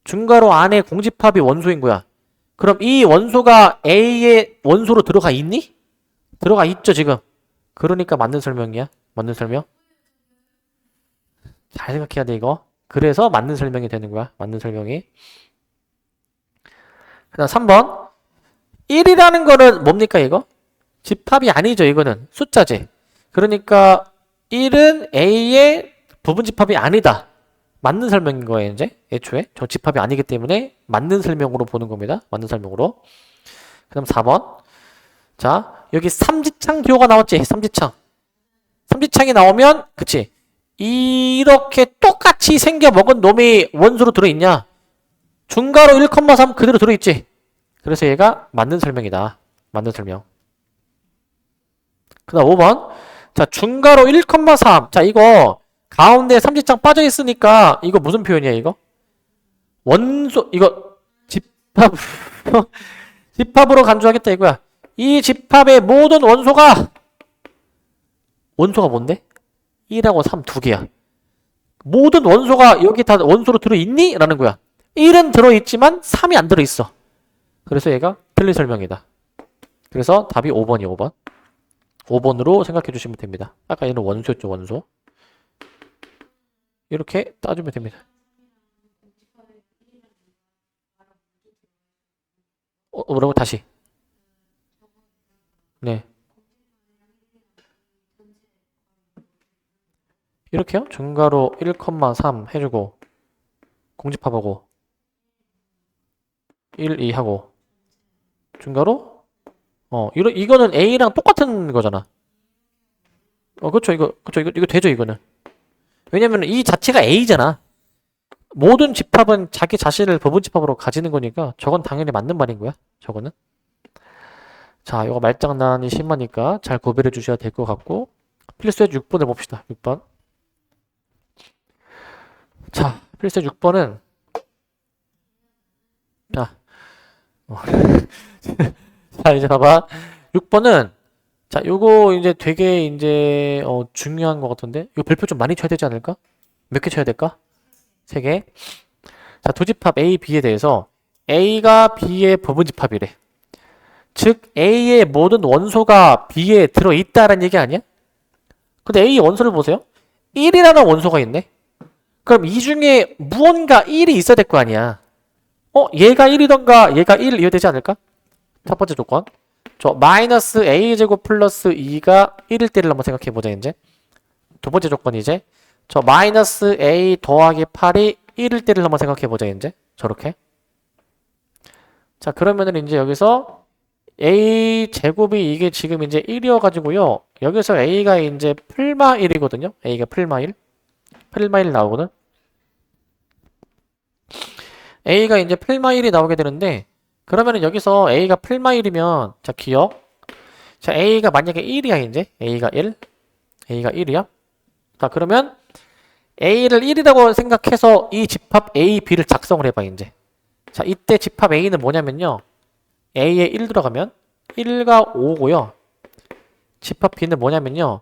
중괄호 안에 공집합이 원소인 거야. 그럼 이 원소가 A의 원소로 들어가 있니? 들어가 있죠, 지금. 그러니까 맞는 설명이야. 맞는 설명. 잘 생각해야 돼, 이거. 그래서 맞는 설명이 되는 거야. 맞는 설명이. 그다음 3번. 1이라는 거는 뭡니까, 이거? 집합이 아니죠, 이거는. 숫자지. 그러니까 1은 A의 부분 집합이 아니다. 맞는 설명인 거예요, 이제. 애초에. 저 집합이 아니기 때문에 맞는 설명으로 보는 겁니다. 맞는 설명으로. 그 다음 4번. 자, 여기 삼지창 듀오가 나왔지? 삼지창. 삼지창이 나오면, 그치? 이렇게 똑같이 생겨 먹은 놈이 원수로 들어있냐? 중괄호 1,3 그대로 들어있지? 그래서 얘가 맞는 설명이다. 맞는 설명. 그 다음 5번. 자, 중괄호 1,3. 자, 이거 가운데 삼지창 빠져있으니까 이거 무슨 표현이야, 이거? 원소, 이거 집합, 집합으로 간주하겠다 이거야. 이 집합의 모든 원소가 뭔데? 1하고 3 두 개야. 모든 원소가 여기 다 원소로 들어있니? 라는 거야. 1은 들어있지만 3이 안 들어있어. 그래서 얘가 틀린 설명이다. 그래서 답이 5번이에요, 5번. 5번으로 생각해 주시면 됩니다. 아까 얘는 원소였죠, 원소. 이렇게 따주면 됩니다. 뭐라고? 다시. 네. 이렇게요? 중괄호 1,3 해주고 공집합하고 1, 2 하고 중괄호 이거는 A랑 똑같은 거잖아. 그쵸. 이거 되죠, 이거는. 왜냐면 이 자체가 A잖아. 모든 집합은 자기 자신을 부분 집합으로 가지는 거니까 저건 당연히 맞는 말인 거야, 저거는. 자, 이거 말장난이 심하니까 잘 구별해 주셔야 될 것 같고, 필수의 6번을 봅시다. 6번. 자, 필수의 6번은 자, 자, 이제 봐봐. 6번은 자, 요거 이제 되게 이제 중요한 것 같은데 이거 별표 좀 많이 쳐야 되지 않을까? 몇 개 쳐야 될까? 3개. 자, 두 집합 A, B에 대해서 A가 B의 부분 집합이래. 즉 A의 모든 원소가 B에 들어있다라는 얘기 아니야? 근데 A의 원소를 보세요. 1이라는 원소가 있네. 그럼 이 중에 무언가 1이 있어야 될 거 아니야. 얘가 1이던가 얘가 1이어야 되지 않을까? 첫 번째 조건. 저 마이너스 a제곱 플러스 2가 1일 때를 한번 생각해보자 이제. 두 번째 조건 이제 저 마이너스 a 더하기 8이 1일 때를 한번 생각해보자 이제. 저렇게. 자, 그러면은 이제 여기서 a 제곱이 이게 지금 이제 1이어가지고요. 여기서 a가 이제 풀마 1이거든요. a가 풀마 1. 풀마 1 나오거든. a가 이제 풀마 1이 나오게 되는데 그러면은 여기서 a가 풀마 1이면 자, 기억. 자, a가 만약에 1이야 이제. a가 1. a가 1이야. 자, 그러면 a를 1이라고 생각해서 이 집합 a, b를 작성을 해봐 이제. 자, 이때 집합 a는 뭐냐면요. a에 1 들어가면 1과 5고요. 집합 b는 뭐냐면요.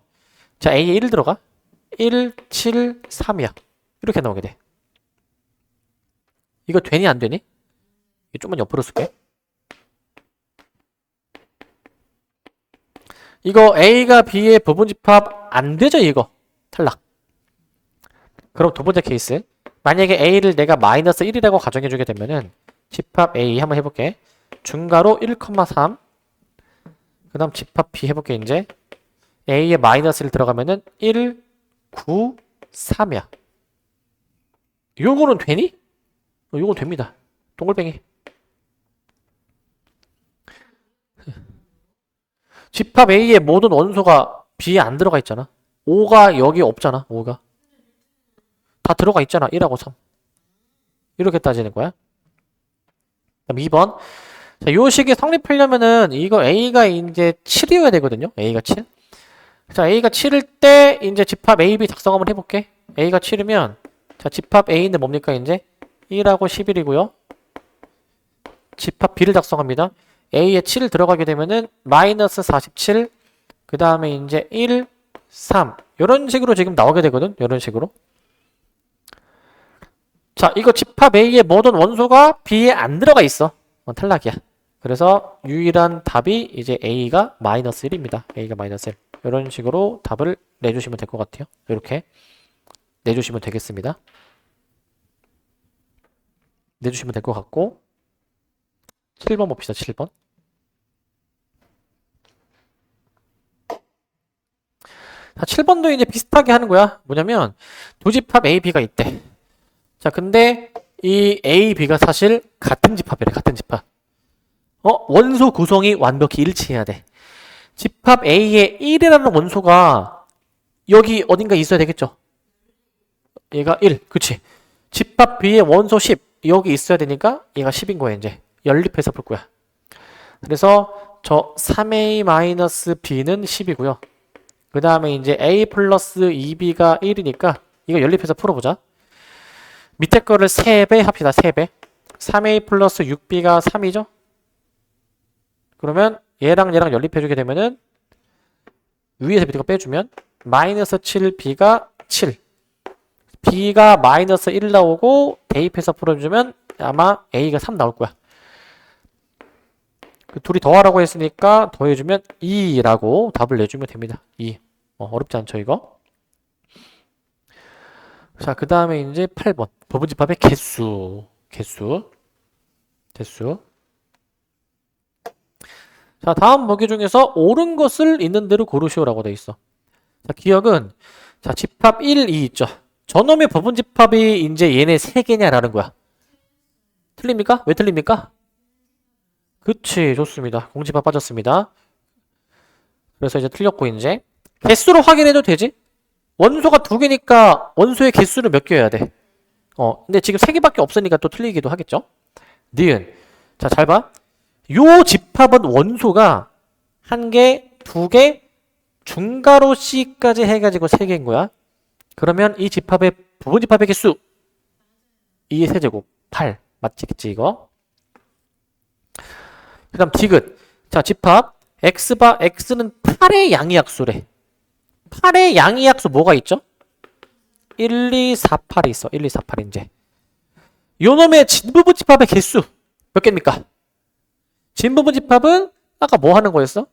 자, a에 1 들어가. 1, 7, 3이야. 이렇게 나오게 돼. 이거 되니 안 되니? 좀만 옆으로 쓸게. 이거 A가 B의 부분 집합 안 되죠, 이거. 탈락. 그럼 두 번째 케이스. 만약에 A를 내가 마이너스 1이라고 가정해주게 되면은 집합 A 한번 해볼게. 중괄호 1,3. 그 다음 집합 B 해볼게, 이제. A에 마이너스 1 들어가면은 1, 9, 3이야. 요거는 되니? 요건 됩니다. 동글뱅이. 집합 A의 모든 원소가 B에 안 들어가 있잖아. 5가 여기 없잖아. 5가. 다 들어가 있잖아. 1하고 3. 이렇게 따지는 거야. 그럼 2번. 자, 요 식이 성립하려면은 이거 A가 이제 7이어야 되거든요. A가 7. 자, A가 7일 때 이제 집합 A, B 작성 한번 해볼게. A가 7이면 자, 집합 A는 뭡니까 이제? 1하고 11이고요. 집합 B를 작성합니다. A에 7을 들어가게 되면은 마이너스 47, 그 다음에 이제 1, 3 이런 식으로 지금 나오게 되거든. 이런 식으로. 자, 이거 집합 A의 모든 원소가 B에 안 들어가 있어. 탈락이야. 그래서 유일한 답이 이제 A가 마이너스 1입니다. A가 마이너스 1. 이런 식으로 답을 내주시면 될 것 같아요. 이렇게 내주시면 되겠습니다. 내주시면 될 것 같고 7번 봅시다. 7번. 자, 7번도 이제 비슷하게 하는 거야. 뭐냐면 두 집합 A, B가 있대. 자, 근데 이 A, B가 사실 같은 집합이래. 같은 집합. 원소 구성이 완벽히 일치해야 돼. 집합 A에 1이라는 원소가 여기 어딘가 있어야 되겠죠. 얘가 1. 그치. 집합 B의 원소 10. 여기 있어야 되니까 얘가 10인 거야, 이제. 연립해서 풀 거야. 그래서 저 3A-B는 10이고요. 그 다음에 이제 A 플러스 2B가 1이니까 이거 연립해서 풀어보자. 밑에 거를 3배 합시다. 3배. 3A 플러스 6B가 3이죠? 그러면 얘랑 얘랑 연립해주게 되면은 위에서 밑에 거 빼주면 마이너스 7B가 7. B가 마이너스 1 나오고 대입해서 풀어주면 아마 A가 3 나올 거야. 그 둘이 더하라고 했으니까 더해주면 2라고 답을 내주면 됩니다. 2. 어렵지 않죠, 이거? 자, 그 다음에 이제 8번. 부분집합의 개수. 자, 다음 보기 중에서 옳은 것을 있는 대로 고르시오라고 돼 있어. 자, 기억은, 자, 집합 1, 2 있죠. 저놈의 부분집합이 이제 얘네 3개냐라는 거야. 틀립니까? 왜 틀립니까? 그치, 좋습니다. 공집합 빠졌습니다. 그래서 이제 틀렸고, 이제. 개수로 확인해도 되지? 원소가 2개니까 원소의 개수를 몇 개여야 돼? 근데 지금 3개밖에 없으니까 또 틀리기도 하겠죠? 니은. 자, 잘 봐. 요 집합은 원소가 1개, 2개, 중괄호 C까지 해가지고 3개인 거야. 그러면 이 집합의, 부분집합의 개수 2의 세제곱, 8. 맞지겠지, 이거? 그 다음 디귿. 자, 집합 X바 X는 8의 양이약수래. 8의 양이약수 뭐가 있죠? 1, 2, 4, 8이 있어. 1, 2, 4, 8 이제. 요놈의 진부분집합의 개수 몇 개입니까? 진부분집합은 아까 뭐 하는 거였어?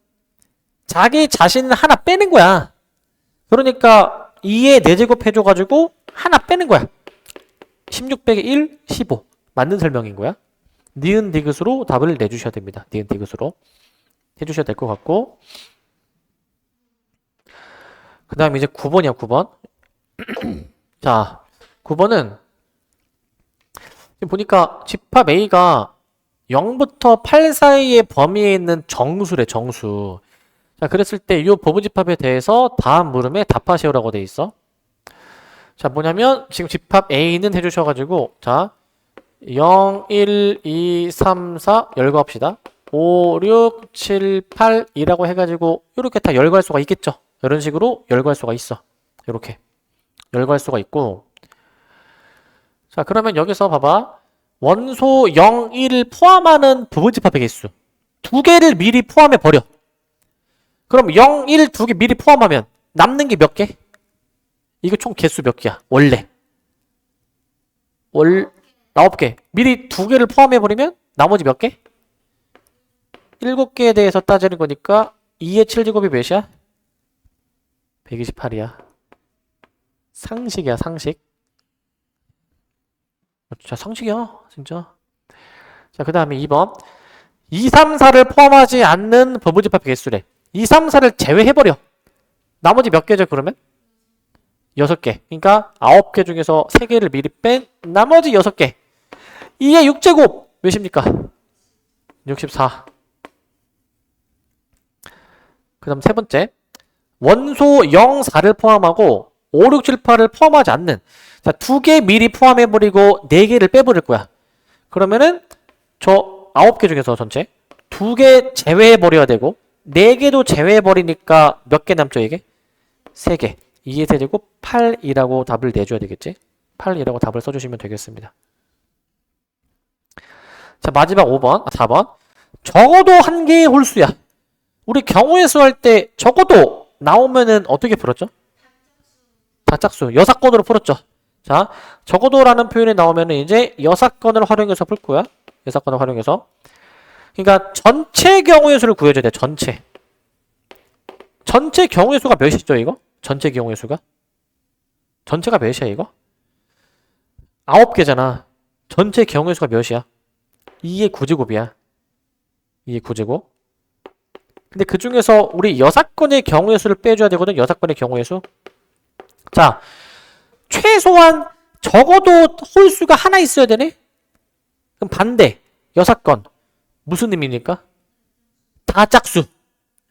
자기 자신을 하나 빼는 거야. 그러니까 2에 4제곱 해줘가지고 하나 빼는 거야. 16 빼기 1, 15. 맞는 설명인 거야. 니은 디귿으로 답을 내주셔야 됩니다. 니은 디귿으로 해주셔야 될 것 같고, 그 다음에 이제 9번이야. 9번. 자, 9번은 지금 보니까 집합 A가 0부터 8 사이의 범위에 있는 정수래. 정수. 자, 그랬을 때 이 부분집합에 대해서 다음 물음에 답하시오라고 돼 있어. 자, 뭐냐면 지금 집합 A는 해주셔가지고, 자, 0, 1, 2, 3, 4 열거합시다. 5, 6, 7, 8 이라고 해가지고 이렇게 다 열거할 수가 있겠죠. 이런 식으로 열거할 수가 있어. 이렇게 열거할 수가 있고, 자, 그러면 여기서 봐봐. 원소 0, 1을 포함하는 부분집합의 개수 2개를 미리 포함해 버려. 그럼 0, 1, 2개 미리 포함하면 남는 게 몇 개? 이거 총 개수 몇 개야? 원래 9개. 미리 2개를 포함해 버리면 나머지 몇 개? 7개에 대해서 따지는 거니까 2의 7제곱이 몇이야? 128이야. 상식이야, 상식. 진짜 상식이야, 진짜. 자, 그 다음에 2번. 2, 3, 4를 포함하지 않는 부분집합 개수래. 2, 3, 4를 제외해버려. 나머지 몇 개죠, 그러면? 6개. 그러니까 9개 중에서 3개를 미리 뺀 나머지 6개. 2의 6제곱 몇입니까? 64. 그 다음 세 번째. 원소 0, 4를 포함하고 5, 6, 7, 8을 포함하지 않는, 자, 2개 미리 포함해버리고 4개를 빼버릴 거야. 그러면은 저 9개 중에서 전체 2개 제외해버려야 되고 4개도 제외해버리니까 몇 개 남죠, 이게? 3개. 2의 세제곱 8이라고 답을 내줘야 되겠지? 8이라고 답을 써주시면 되겠습니다. 자, 마지막 5번, 4번. 적어도 한 개의 홀수야. 우리 경우의 수 할 때 적어도 나오면은 어떻게 풀었죠? 다짝수, 여사건으로 풀었죠. 자, 적어도라는 표현이 나오면은 이제 여사건을 활용해서 풀 거야. 여사건을 활용해서. 그러니까 전체 경우의 수를 구해줘야 돼. 전체 경우의 수가 몇이죠, 이거? 전체 경우의 수가? 전체가 몇이야, 이거? 9개잖아. 전체 경우의 수가 몇이야? 2의 9제곱이야. 2의 9제곱. 근데 그 중에서 우리 6건의 경우의 수를 빼줘야 되거든. 6건의 경우의 수. 자, 최소한 적어도 홀수가 하나 있어야 되네? 그럼 반대. 6건. 무슨 의미입니까? 다 짝수.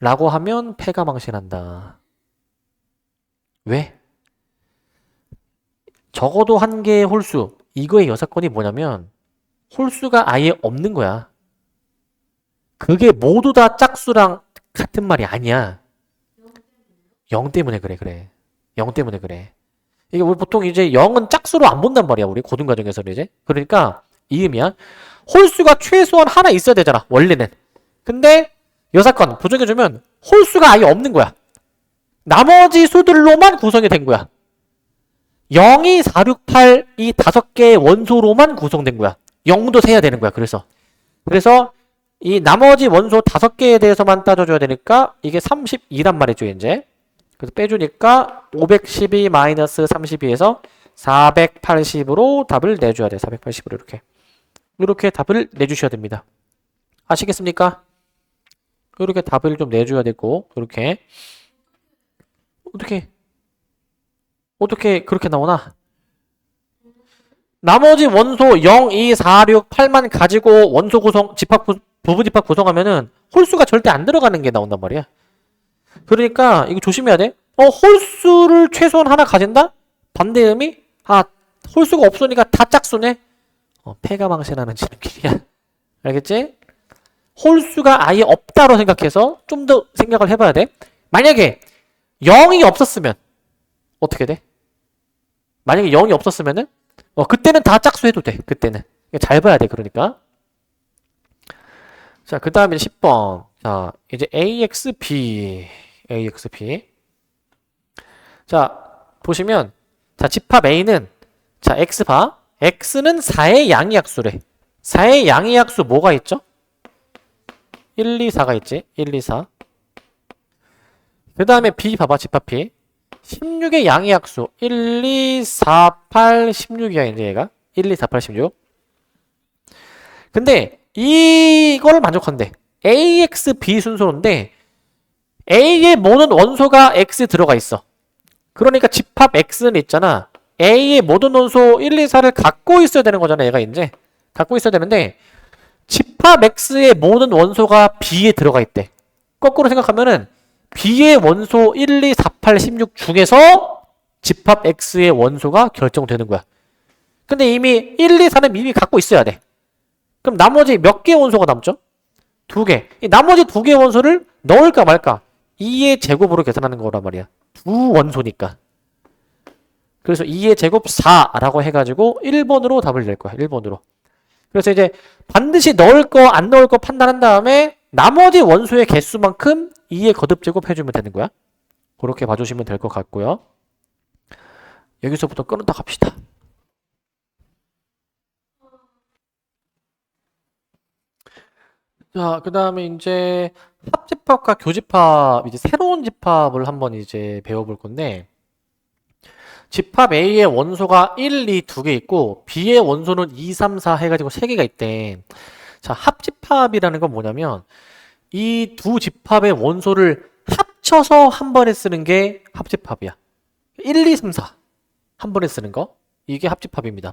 라고 하면 패가 망신한다. 왜? 적어도 한 개의 홀수. 이거의 6건이 뭐냐면 홀수가 아예 없는 거야. 그게 모두 다 짝수랑 같은 말이 아니야. 0 때문에 그래. 0 때문에 그래. 이게 우리 보통 이제 0은 짝수로 안 본단 말이야. 우리 고등과정에서는 이제. 그러니까 이 의미야. 홀수가 최소한 하나 있어야 되잖아. 원래는. 근데 6건 보정해주면 홀수가 아예 없는 거야. 나머지 수들로만 구성이 된 거야. 0, 2, 4, 6, 8 이 5개의 원소로만 구성된 거야. 0도 세야 되는 거야. 그래서 이 나머지 원소 5개에 대해서만 따져줘야 되니까 이게 32란 말이죠, 이제. 그래서 빼주니까 512-32에서 480으로 답을 내줘야 돼. 480으로 이렇게 답을 내주셔야 됩니다. 아시겠습니까? 이렇게 답을 좀 내줘야 되고 이렇게 어떻게 그렇게 나오나? 나머지 원소 0, 2, 4, 6, 8만 가지고 원소 구성, 부분 집합 구성하면은 홀수가 절대 안 들어가는 게 나온단 말이야. 그러니까 이거 조심해야 돼. 홀수를 최소한 하나 가진다? 반대 의미? 홀수가 없으니까 다 짝수네? 패가 망신하는 지름길이야. 알겠지? 홀수가 아예 없다로 생각해서 좀 더 생각을 해봐야 돼. 만약에 0이 없었으면 어떻게 돼? 만약에 0이 없었으면은 그때는 다 짝수해도 돼. 그때는. 잘 봐야 돼. 그러니까. 자, 그 다음에 10번. 자, 이제 AXB. 자, 보시면 자, 집합 A는 자, X 봐. X는 4의 양이약수래. 4의 양이약수 뭐가 있죠? 1, 2, 4가 있지. 1, 2, 4. 그 다음에 B 봐봐. 집합 B. 16의 양이약수 1, 2, 4, 8, 16이야 이제 얘가 1, 2, 4, 8, 16. 근데 이거를 만족한대. AX, B 순서인데 A의 모든 원소가 X에 들어가 있어. 그러니까 집합 X는 있잖아. A의 모든 원소 1, 2, 4를 갖고 있어야 되는 거잖아. 얘가 이제 갖고 있어야 되는데 집합 X의 모든 원소가 B에 들어가 있대. 거꾸로 생각하면은 B의 원소 1, 2, 4, 8, 16 중에서 집합 X의 원소가 결정되는 거야. 근데 이미 1, 2, 4는 이미 갖고 있어야 돼. 그럼 나머지 몇 개의 원소가 남죠? 2개. 이 나머지 2개의 원소를 넣을까 말까? 2의 제곱으로 계산하는 거란 말이야. 두 원소니까. 그래서 2의 제곱 4라고 해가지고 1번으로 답을 낼 거야. 1번으로. 그래서 이제 반드시 넣을 거 안 넣을 거 판단한 다음에 나머지 원소의 개수만큼 2의 거듭제곱 해주면 되는 거야. 그렇게 봐주시면 될 것 같고요. 여기서부터 끊었다 갑시다. 자, 그 다음에 이제 합집합과 교집합, 이제 새로운 집합을 한번 이제 배워볼 건데, 집합 A의 원소가 1, 2, 2개 있고, B의 원소는 2, 3, 4 해가지고 3개가 있대. 자, 합집합이라는 건 뭐냐면, 이 두 집합의 원소를 합쳐서 한 번에 쓰는 게 합집합이야. 1, 2, 3, 4. 한 번에 쓰는 거. 이게 합집합입니다.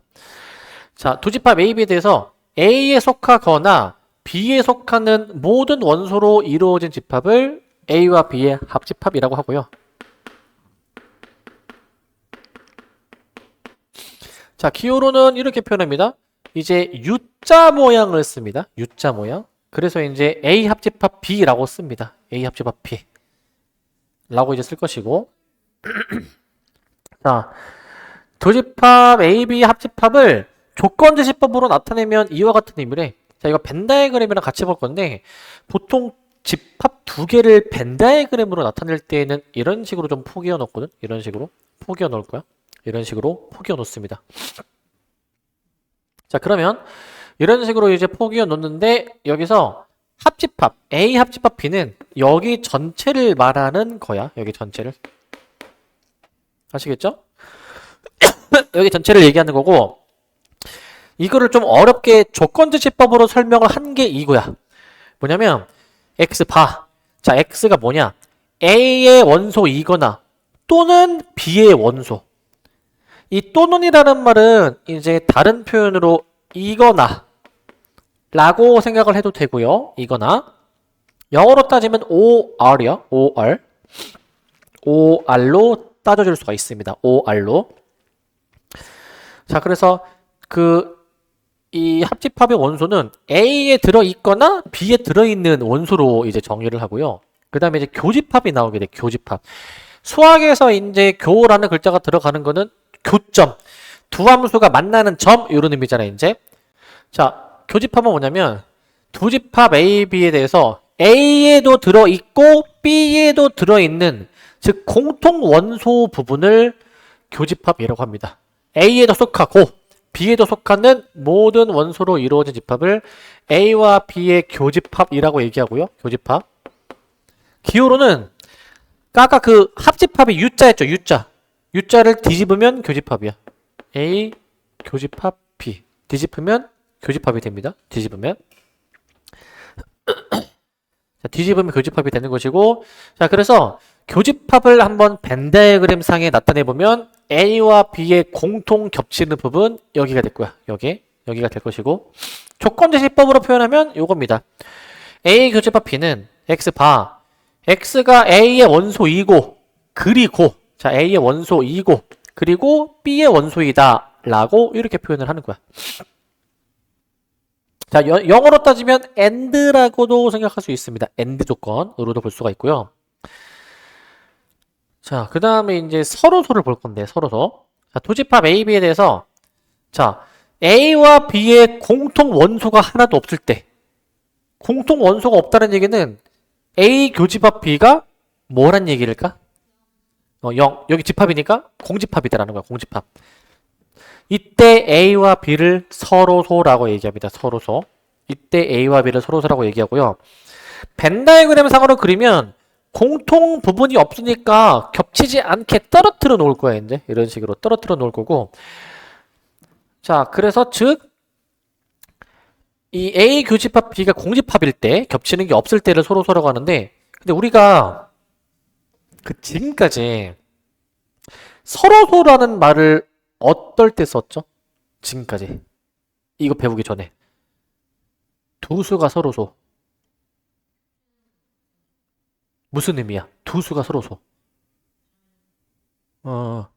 자, 두 집합 A, B에 대해서 A에 속하거나 B에 속하는 모든 원소로 이루어진 집합을 A와 B의 합집합이라고 하고요. 자, 기호로는 이렇게 표현합니다. 이제 U자 모양을 씁니다. U자 모양. 그래서 이제 A 합집합 B라고 씁니다. A 합집합 B 라고 이제 쓸 것이고 자, 두 집합 A, B 합집합을 조건제시법으로 나타내면 이와 같은 의미래. 자, 이거 벤 다이어그램이랑 같이 볼 건데 보통 집합 두 개를 벤 다이어그램으로 나타낼 때에는 이런 식으로 좀 포개어 놓거든. 이런 식으로 포개어 놓을 거야. 이런 식으로 포개어 놓습니다. 자, 그러면 이런 식으로 이제 포개어 놓는데 여기서 합집합 A 합집합 B는 여기 전체를 말하는 거야. 여기 전체를. 아시겠죠? 여기 전체를 얘기하는 거고, 이거를 좀 어렵게 조건제시법으로 설명을 한 게 이거야. 뭐냐면 X 봐. 자, X가 뭐냐? A의 원소이거나 또는 B의 원소. 이 또는이라는 말은 이제 다른 표현으로 이거나 라고 생각을 해도 되고요. 이거나 영어로 따지면 OR이요. OR. OR로 따져줄 수가 있습니다. OR로. 자, 그래서 이 합집합의 원소는 A에 들어있거나 B에 들어있는 원소로 이제 정의를 하고요. 그 다음에 이제 교집합이 나오게 돼. 교집합. 수학에서 이제 교라는 글자가 들어가는 거는 교점. 두 함수가 만나는 점, 이런 의미잖아요, 이제. 자, 교집합은 뭐냐면 두 집합 A, B에 대해서 A에도 들어있고 B에도 들어있는, 즉 공통 원소 부분을 교집합이라고 합니다. A에도 속하고 B에도 속하는 모든 원소로 이루어진 집합을 A와 B의 교집합이라고 얘기하고요. 교집합. 기호로는 아까 그 합집합이 U자였죠. U자. U자를 뒤집으면 교집합이야. A 교집합 B. 뒤집으면 교집합이 됩니다. 뒤집으면. 자, 뒤집으면 교집합이 되는 것이고, 자, 그래서 교집합을 한번 벤 다이어그램 상에 나타내 보면 A와 B의 공통 겹치는 부분 여기가 될 거야. 여기가 될 것이고, 조건제시법으로 표현하면 요겁니다. A 교집합 B는 X 봐. X가 A의 원소이고, 그리고 자, A의 원소이고 그리고 B의 원소이다 라고 이렇게 표현을 하는 거야. 자, 영어로 따지면 AND라고도 생각할 수 있습니다. AND 조건으로도 볼 수가 있고요. 자, 그 다음에 이제 서로소를 볼 건데, 서로소. 자, 도집합 A, B에 대해서, 자, A와 B의 공통 원소가 하나도 없을 때, 공통 원소가 없다는 얘기는 A 교집합 B가 뭐란 얘기일까? 0. 여기 집합이니까 공집합이다라는 거야, 공집합. 이때 A와 B를 서로소라고 얘기합니다. 서로소. 이때 A와 B를 서로소라고 얘기하고요. 벤 다이어그램 상으로 그리면 공통 부분이 없으니까 겹치지 않게 떨어뜨려 놓을 거야, 이제. 이런 식으로 떨어뜨려 놓을 거고. 자, 그래서 즉, 이 A 교집합 B가 공집합일 때, 겹치는 게 없을 때를 서로소라고 하는데, 근데 우리가 지금까지 서로소라는 말을 어떨 때 썼죠? 지금까지. 이거 배우기 전에. 두 수가 서로소. 무슨 의미야? 두 수가 서로소.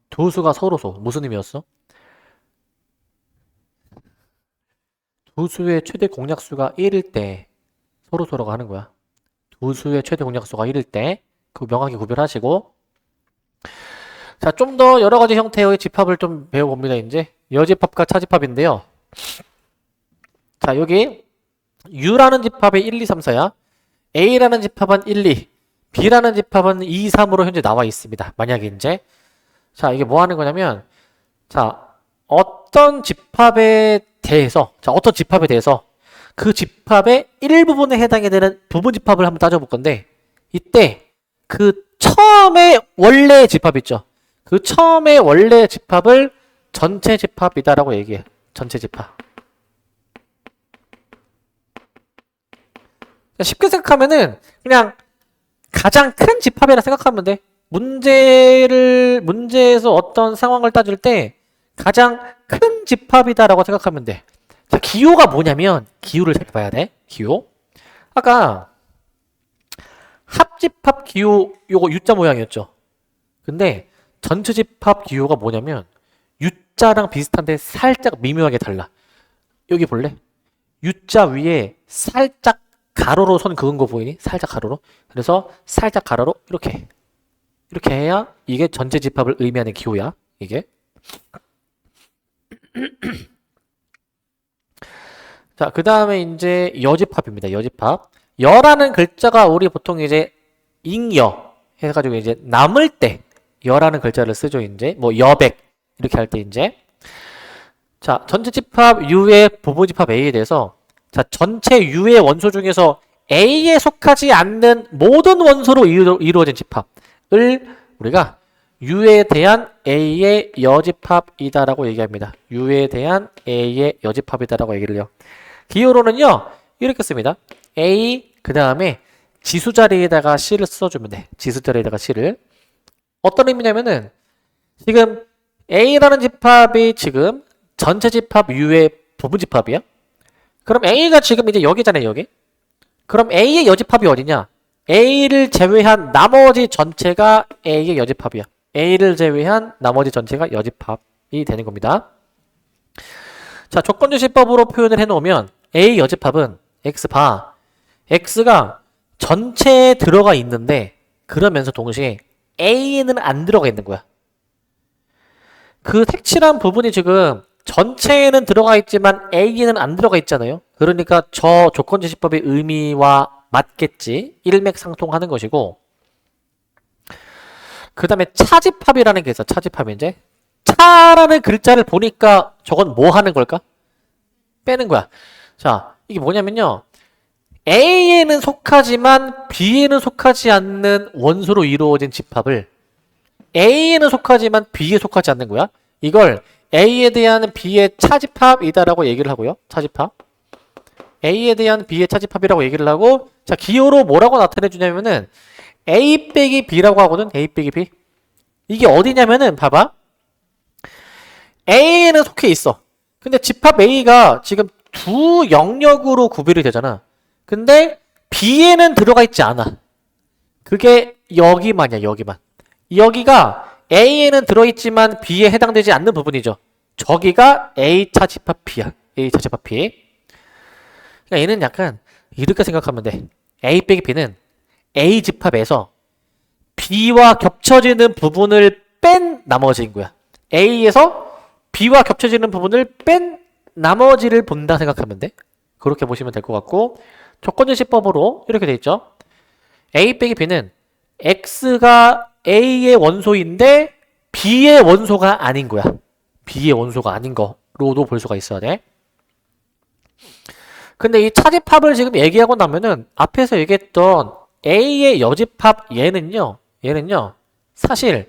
두 수가 서로소. 무슨 의미였어? 두 수의 최대 공약수가 1일 때 서로소라고 하는 거야. 두 수의 최대 공약수가 1일 때 그거 명확히 구별하시고, 자, 좀 더 여러 가지 형태의 집합을 좀 배워봅니다, 이제. 여집합과 차집합인데요. 자, 여기 U라는 집합이 1, 2, 3, 4야. A라는 집합은 1, 2. B라는 집합은 2, 3으로 현재 나와 있습니다. 만약에 이제. 자, 이게 뭐 하는 거냐면, 자, 어떤 집합에 대해서 그 집합의 일부분에 해당이 되는 부분 집합을 한번 따져볼 건데, 이때 그 처음에 원래 집합 있죠. 그 처음에 원래 집합을 전체 집합이다라고 얘기해. 전체 집합. 쉽게 생각하면은 그냥 가장 큰 집합이라 생각하면 돼. 문제에서 어떤 상황을 따질 때 가장 큰 집합이다라고 생각하면 돼. 자, 기호가 뭐냐면, 기호를 잘 봐야 돼. 기호. 아까 합집합 기호 요거 U자 모양이었죠. 근데 전체 집합 기호가 뭐냐면 U자랑 비슷한데 살짝 미묘하게 달라. 여기 볼래? U자 위에 살짝 가로로 선 그은 거 보이니? 살짝 가로로. 그래서 살짝 가로로 이렇게 해야 이게 전체 집합을 의미하는 기호야. 이게. 자, 그 다음에 이제 여집합입니다. 여집합. 여라는 글자가 우리 보통 이제 잉여 해가지고 이제 남을 때 여라는 글자를 쓰죠. 이제 뭐 여백 이렇게 할 때 이제. 자, 전체 집합 U의 부분 집합 A에 대해서, 자, 전체 U의 원소 중에서 A에 속하지 않는 모든 원소로 이루어진 집합을 우리가 U에 대한 A의 여집합이다라고 얘기합니다. U에 대한 A의 여집합이다라고 얘기를 해요. 기호로는요, 이렇게 씁니다. A, 그 다음에 지수 자리에다가 C를 써주면 돼. 지수 자리에다가 C를. 어떤 의미냐면은, 지금 A라는 집합이 지금 전체 집합 U의 부분 집합이야. 그럼 A가 지금 이제 여기잖아요, 여기. 그럼 A의 여집합이 어디냐? A를 제외한 나머지 전체가 A의 여집합이야. A를 제외한 나머지 전체가 여집합이 되는 겁니다. 자, 조건주시법으로 표현을 해놓으면 A 여집합은 X 봐. X가 전체에 들어가 있는데 그러면서 동시에 A에는 안 들어가 있는 거야. 그 색칠한 부분이 지금 전체에는 들어가 있지만 A에는 안 들어가 있잖아요. 그러니까 저 조건주시법의 의미와 맞겠지. 일맥상통하는 것이고, 그 다음에 차집합이라는 게 있어. 차집합이 이제 차라는 글자를 보니까 저건 뭐 하는 걸까? 빼는 거야. 자, 이게 뭐냐면요, A에는 속하지만 B에는 속하지 않는 원소로 이루어진 집합을 A에는 속하지만 B에 속하지 않는 거야. 이걸 A에 대한 B의 차집합이다라고 얘기를 하고요. 차집합. A에 대한 B의 차집합이라고 얘기를 하고, 자, 기호로 뭐라고 나타내 주냐면은 A 빼기 B라고 하거든. A 빼기 B. 이게 어디냐면은 봐봐. A에는 속해 있어. 근데 집합 A가 지금 두 영역으로 구별이 되잖아. 근데 B에는 들어가 있지 않아. 그게 여기만이야, 여기만. 여기가 A에는 들어있지만 B에 해당되지 않는 부분이죠. 저기가 A차 집합 B야. A차 집합 B. 그러니까 얘는 약간 이렇게 생각하면 돼. A 빼기 B는 A 집합에서 B와 겹쳐지는 부분을 뺀 나머지인 거야. A에서 B와 겹쳐지는 부분을 뺀 나머지를 본다 생각하면 돼. 그렇게 보시면 될 것 같고, 조건주시법으로 이렇게 돼 있죠. A 빼기 B는 X가 A의 원소인데 B의 원소가 아닌 거야. B의 원소가 아닌 거로도 볼 수가 있어야 돼. 근데 이 차집합을 지금 얘기하고 나면은 앞에서 얘기했던 A의 여집합 얘는요 사실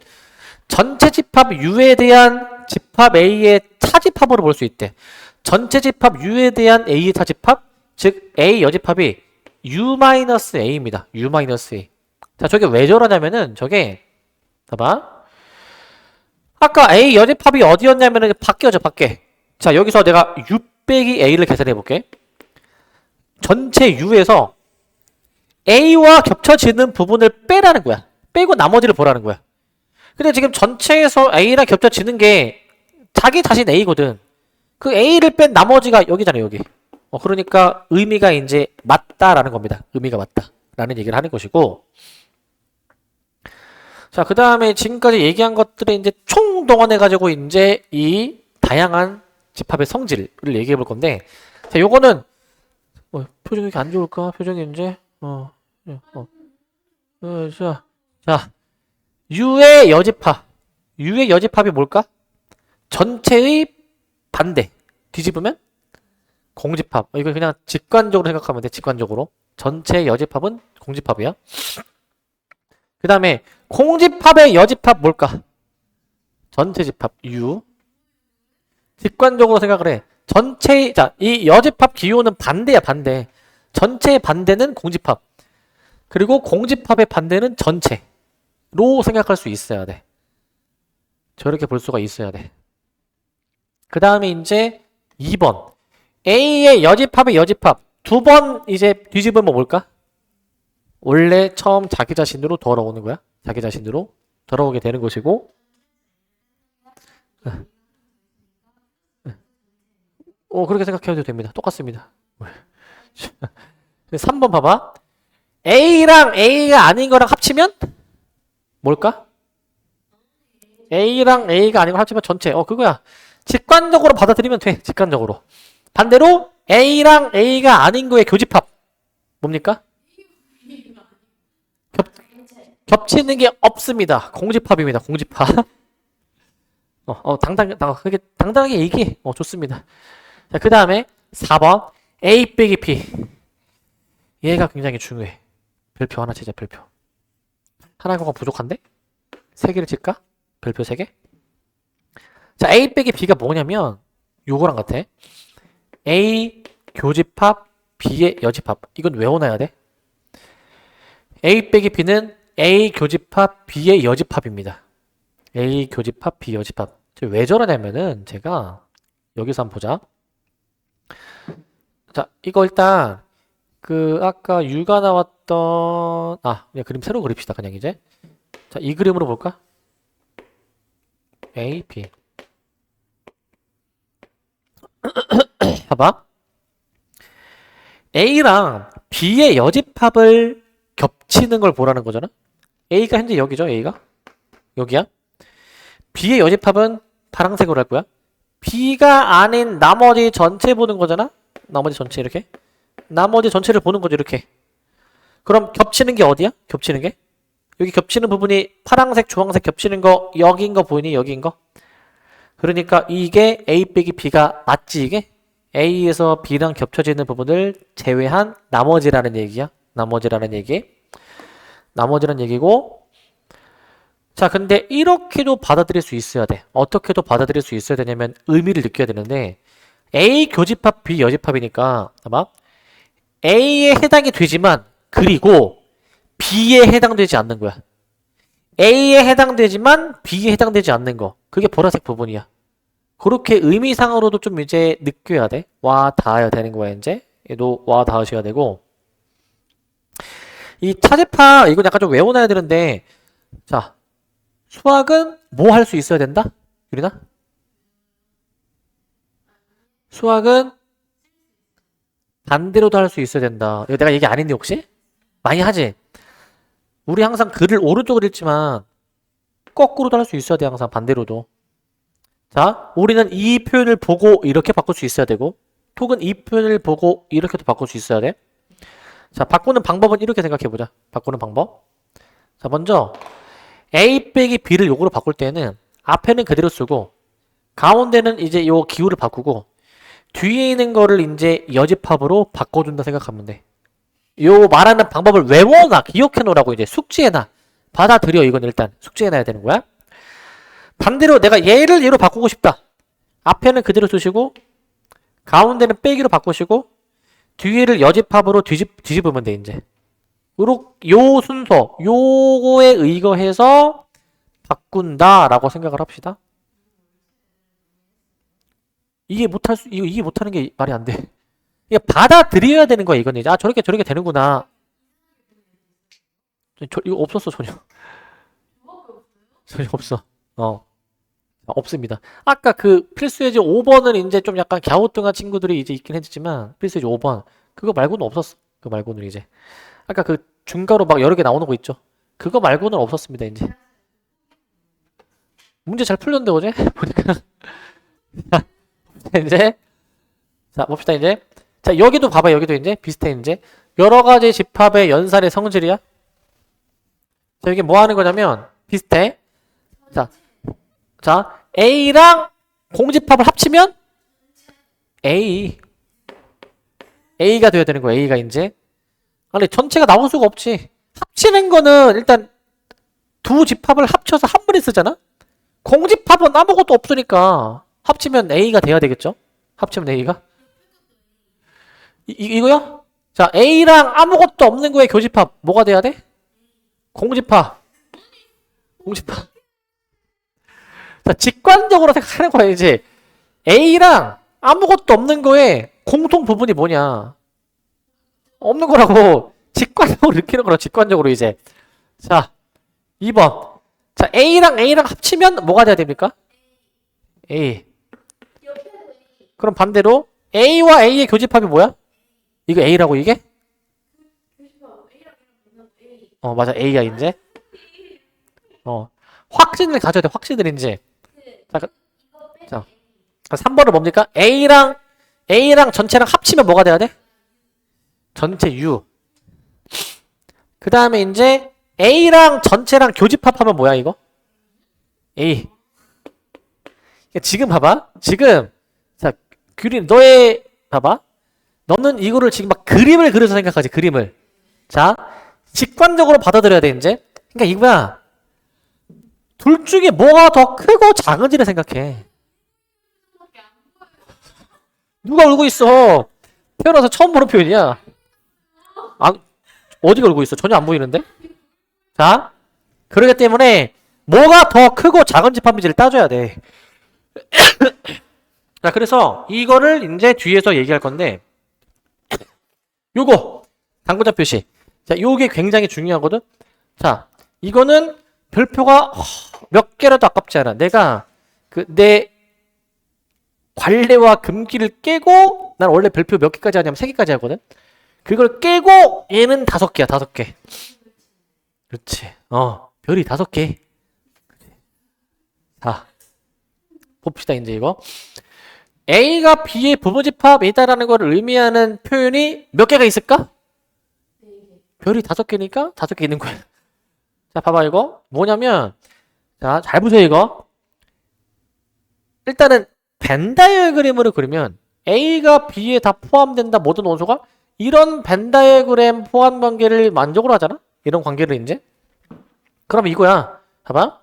전체 집합 U에 대한 집합 A의 차집합으로 볼 수 있대. 전체 집합 U에 대한 A의 차집합, 즉 A 여집합이 U-A입니다. U-A. 자, 저게 왜 저러냐면은 저게 봐봐. 아까 A 여집합이 어디였냐면은 밖에죠, 밖에. 자, 여기서 내가 U 빼기 A를 계산해 볼게. 전체 U에서 A와 겹쳐지는 부분을 빼라는 거야. 빼고 나머지를 보라는 거야. 근데 지금 전체에서 A랑 겹쳐지는 게 자기 자신 A거든. 그 A를 뺀 나머지가 여기잖아요, 여기. 그러니까 의미가 이제 맞다라는 겁니다. 의미가 맞다라는 얘기를 하는 것이고. 자, 그 다음에 지금까지 얘기한 것들을 이제 총동원해가지고 이제 이 다양한 집합의 성질을 얘기해 볼 건데, 자, 요거는 표정이 이렇게 안 좋을까? 표정이 이제 자, U의 여집합. U의 여집합이 뭘까? 전체의 반대. 뒤집으면 공집합. 이거 그냥 직관적으로 생각하면 돼. 직관적으로. 전체의 여집합은 공집합이야. 그 다음에 공집합의 여집합 뭘까? 전체 집합 U. 직관적으로 생각을 해. 전체, 자, 이 여집합 기호는 반대야, 반대. 전체의 반대는 공집합. 그리고 공집합의 반대는 전체로 생각할 수 있어야 돼. 저렇게 볼 수가 있어야 돼. 그 다음에 이제 2번. A의 여집합의 여집합. 두 번 이제 뒤집으면 뭘까? 원래 처음 자기 자신으로 돌아오는 거야. 자기 자신으로 돌아오게 되는 것이고. 그렇게 생각해도 됩니다. 똑같습니다. 3번 봐봐. A랑 A가 아닌 거랑 합치면 뭘까? A랑 A가 아닌 거 합치면 전체. 그거야. 직관적으로 받아들이면 돼. 직관적으로. 반대로 A랑 A가 아닌 거의 교집합. 뭡니까? 겹치는 게 없습니다. 공집합입니다. 공집합. 당당하게 얘기해. 좋습니다. 자, 그 다음에 4번. A 빼기 P. 얘가 굉장히 중요해. 별표 하나 치자, 별표. 하나가 부족한데? 세 개를 칠까? 별표 세 개? 자, A 빼기 B가 뭐냐면 요거랑 같아. A 교집합, B의 여집합. 이건 외워놔야 돼. A 빼기 B는 A 교집합, B의 여집합입니다. A 교집합, B 여집합. 왜 저러냐면은 제가 여기서 한번 보자. 자, 이거 일단 그 아까 U가 나왔던 그냥 그림 새로 그립시다. 그냥 이제. 자, 이 그림으로 볼까? A, B. 봐봐. A랑 B의 여집합을 겹치는 걸 보라는 거잖아. A가 현재 여기죠. A가 여기야. B의 여집합은 파란색으로 할 거야. B가 아닌 나머지 전체 보는 거잖아. 나머지 전체 이렇게. 나머지 전체를 보는 거죠. 이렇게. 그럼 겹치는 게 어디야? 겹치는 게? 여기 겹치는 부분이 파란색, 주황색 겹치는 거 여기인 거 보이니? 여기인 거? 그러니까 이게 A 빼기 B가 맞지 이게? A에서 B랑 겹쳐지는 부분을 제외한 나머지라는 얘기야. 나머지라는 얘기. 나머지라는 얘기고. 자, 근데 이렇게도 받아들일 수 있어야 돼. 어떻게도 받아들일 수 있어야 되냐면 의미를 느껴야 되는데 A 교집합 B 여집합이니까 봐봐. A에 해당이 되지만 그리고 B에 해당되지 않는 거야. A에 해당되지만 B에 해당되지 않는 거. 그게 보라색 부분이야. 그렇게 의미상으로도 좀 이제 느껴야 돼. 와 닿아야 되는 거야 이제. 얘도 와 닿으셔야 되고. 이 차제파 이건 약간 좀 외워놔야 되는데 자 수학은 뭐 할 수 있어야 된다? 유리나? 수학은 반대로도 할 수 있어야 된다. 이거 내가 얘기 안 했니 혹시? 많이 하지? 우리 항상 글을 오른쪽으로 읽지만 거꾸로도 할 수 있어야 돼. 항상 반대로도. 자, 우리는 이 표현을 보고 이렇게 바꿀 수 있어야 되고 톡은 이 표현을 보고 이렇게도 바꿀 수 있어야 돼. 자, 바꾸는 방법은 이렇게 생각해보자. 바꾸는 방법. 자, 먼저 A 빼기 B를 요거로 바꿀 때는 앞에는 그대로 쓰고 가운데는 이제 요 기호를 바꾸고 뒤에 있는 거를 이제 여집합으로 바꿔준다 생각하면 돼. 요 말하는 방법을 외워놔. 기억해놓으라고 이제 숙지해놔. 받아들여. 이건 일단 숙지해놔야 되는 거야. 반대로 내가 얘를 얘로 바꾸고 싶다. 앞에는 그대로 쓰시고 가운데는 빼기로 바꾸시고 뒤에를 여집합으로 뒤집으면 돼 이제. 요 순서 요거에 의거해서 바꾼다라고 생각을 합시다. 이게 못하는 게 말이 안 돼. 이게 받아들여야 되는 거야 이건 이제. 저렇게 되는구나. 이거 없었어 전혀. 전혀 없어. 없습니다. 아까 그 필수예제 5번은 이제 좀 약간 갸우뚱한 친구들이 이제 있긴 했지만 필수예제 5번 그거 말고는 없었어. 그거 말고는 이제 아까 그 중괄호 막 여러 개 나오는 거 있죠. 그거 말고는 없었습니다 이제. 문제 잘 풀렸는데 어제 보니까. 이제 자 봅시다 이제. 자 여기도 봐봐. 여기도 이제 비슷해 이제. 여러 가지 집합의 연산의 성질이야. 자 이게 뭐 하는 거냐면 비슷해. 자 A랑 공집합을 합치면 A가 돼야 되는 거야. A가 이제. 아니 전체가 나올 수가 없지. 합치는 거는 일단 두 집합을 합쳐서 한 번에 쓰잖아. 공집합은 아무것도 없으니까 합치면 A가 돼야 되겠죠. 합치면 A가. 이거요? 자 A랑 아무것도 없는 거에 교집합 뭐가 돼야 돼? 공집합. 자 직관적으로 생각하는 거야 이제. A랑 아무것도 없는 거에 공통 부분이 뭐냐? 없는 거라고. 직관적으로 느끼는 거라. 직관적으로 이제. 자 2번. 자 A랑 합치면 뭐가 돼야 됩니까? A. 그럼 반대로 A와 A의 교집합이 뭐야? 이거 A라고 이게? 맞아. A야 이제. 확신을 가져야 돼. 확신을 이제. 자 3번은 뭡니까? A랑 전체랑 합치면 뭐가 돼야 돼? 전체 U. 그 다음에 이제 A랑 전체랑 교집합하면 뭐야 이거? A. 지금 봐봐. 지금 자 규린 너의 봐봐. 너는 이거를 지금 막 그림을 그려서 생각하지, 그림을. 자, 직관적으로 받아들여야 돼, 이제. 그러니까 이거야. 둘 중에 뭐가 더 크고 작은지를 생각해. 누가 울고 있어? 태어나서 처음 보는 표현이야. 아, 어디가 울고 있어? 전혀 안 보이는데? 자, 그러기 때문에 뭐가 더 크고 작은 집합인지를 따져야 돼. 자, 그래서 이거를 이제 뒤에서 얘기할 건데, 요거 당구자 표시. 자, 요게 굉장히 중요하거든. 자, 이거는 별표가 몇 개라도 아깝지 않아. 내가 내 관례와 금기를 깨고, 난 원래 별표 몇 개까지 하냐면 3개까지 하거든. 그걸 깨고 얘는 5개야, 5개. 그렇지. 별이 5개. 자, 봅시다 이제 이거. A가 B의 부분집합이다라는 걸 의미하는 표현이 몇 개가 있을까? 별이 5개니까 5개 있는 거야. 자, 봐봐 이거. 뭐냐면, 자, 잘 보세요 이거. 일단은 벤 다이어그램으로 그리면 A가 B에 다 포함된다 모든 원소가 이런 벤 다이어그램 포함 관계를 만족으로 하잖아? 이런 관계를 이제. 그럼 이거야. 봐봐.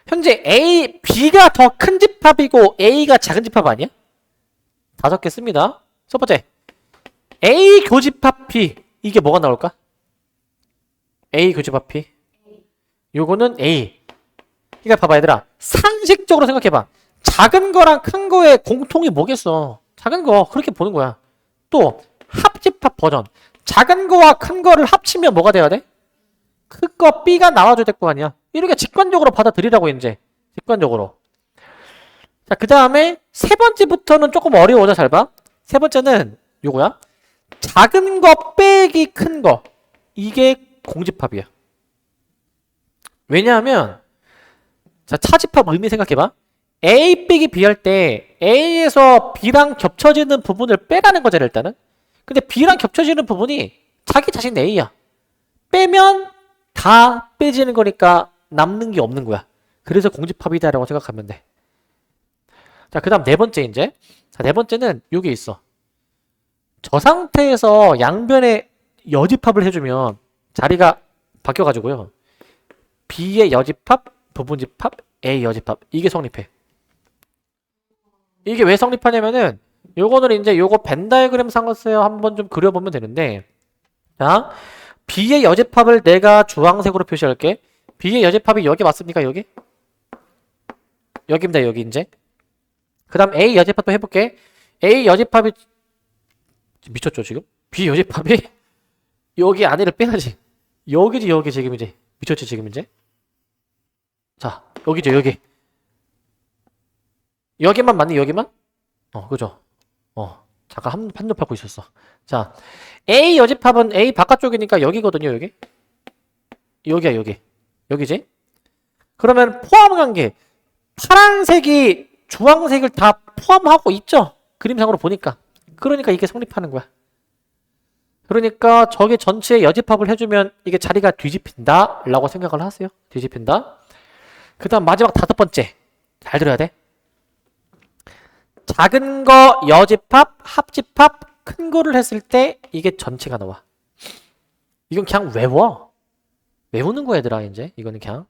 현재 A, B가 더 큰 집합이고 A가 작은 집합 아니야? 5개 씁니다. 첫 번째. A 교집합 B. 이게 뭐가 나올까? A 교집합 B. 요거는 A. 그러니까 봐봐 얘들아. 상식적으로 생각해봐. 작은 거랑 큰 거의 공통이 뭐겠어? 작은 거 그렇게 보는 거야. 또 합집합 버전. 작은 거와 큰 거를 합치면 뭐가 돼야 돼? 큰 거 B가 나와줘야 될 거 아니야. 이렇게 직관적으로 받아들이라고 이제. 직관적으로. 자, 그 다음에 세 번째부터는 조금 어려워져. 잘 봐. 세 번째는 요거야. 작은 거 빼기 큰 거. 이게 공집합이야. 왜냐하면 자, 차집합 의미 생각해봐. A 빼기 B 할 때 A에서 B랑 겹쳐지는 부분을 빼라는 거잖아 일단은. 근데 B랑 겹쳐지는 부분이 자기 자신 A야. 빼면 다 빼지는 거니까 남는 게 없는 거야. 그래서 공집합이다라고 생각하면 돼. 자, 그 다음 네 번째 이제. 자, 네 번째는 요게 있어. 저 상태에서 양변에 여집합을 해주면 자리가 바뀌어가지고요. B의 여집합, 부분집합, A 여집합. 이게 성립해. 이게 왜 성립하냐면은 요거는 이제 요거 벤 다이어그램 상으로 한번 좀 그려보면 되는데, 자, B의 여집합을 내가 주황색으로 표시할게. B의 여집합이 여기 맞습니까? 여기? 여기입니다. 여기 이제. 그 다음 A 여집합도 해볼게. A 여집합이 미쳤죠 지금? B 여집합이 여기 안에를 빼야지. 여기지 여기 지금 이제. 미쳤지 지금 이제. 자, 여기죠 여기. 여기만 맞니? 여기만? 그죠? 잠깐 한눈 팔고 있었어. 자, A 여집합은 A 바깥쪽이니까 여기거든요, 여기. 여기야, 여기. 여기지? 그러면 포함 관계. 파란색이 주황색을 다 포함하고 있죠? 그림상으로 보니까. 그러니까 이게 성립하는 거야. 그러니까 저게 전체에 여집합을 해주면 이게 자리가 뒤집힌다 라고 생각을 하세요. 뒤집힌다. 그 다음 마지막 5번째. 잘 들어야 돼. 작은 거 여집합, 합집합, 큰 거를 했을 때 이게 전체가 나와. 이건 그냥 외워. 외우는 거야 얘들아 이제. 이거는 그냥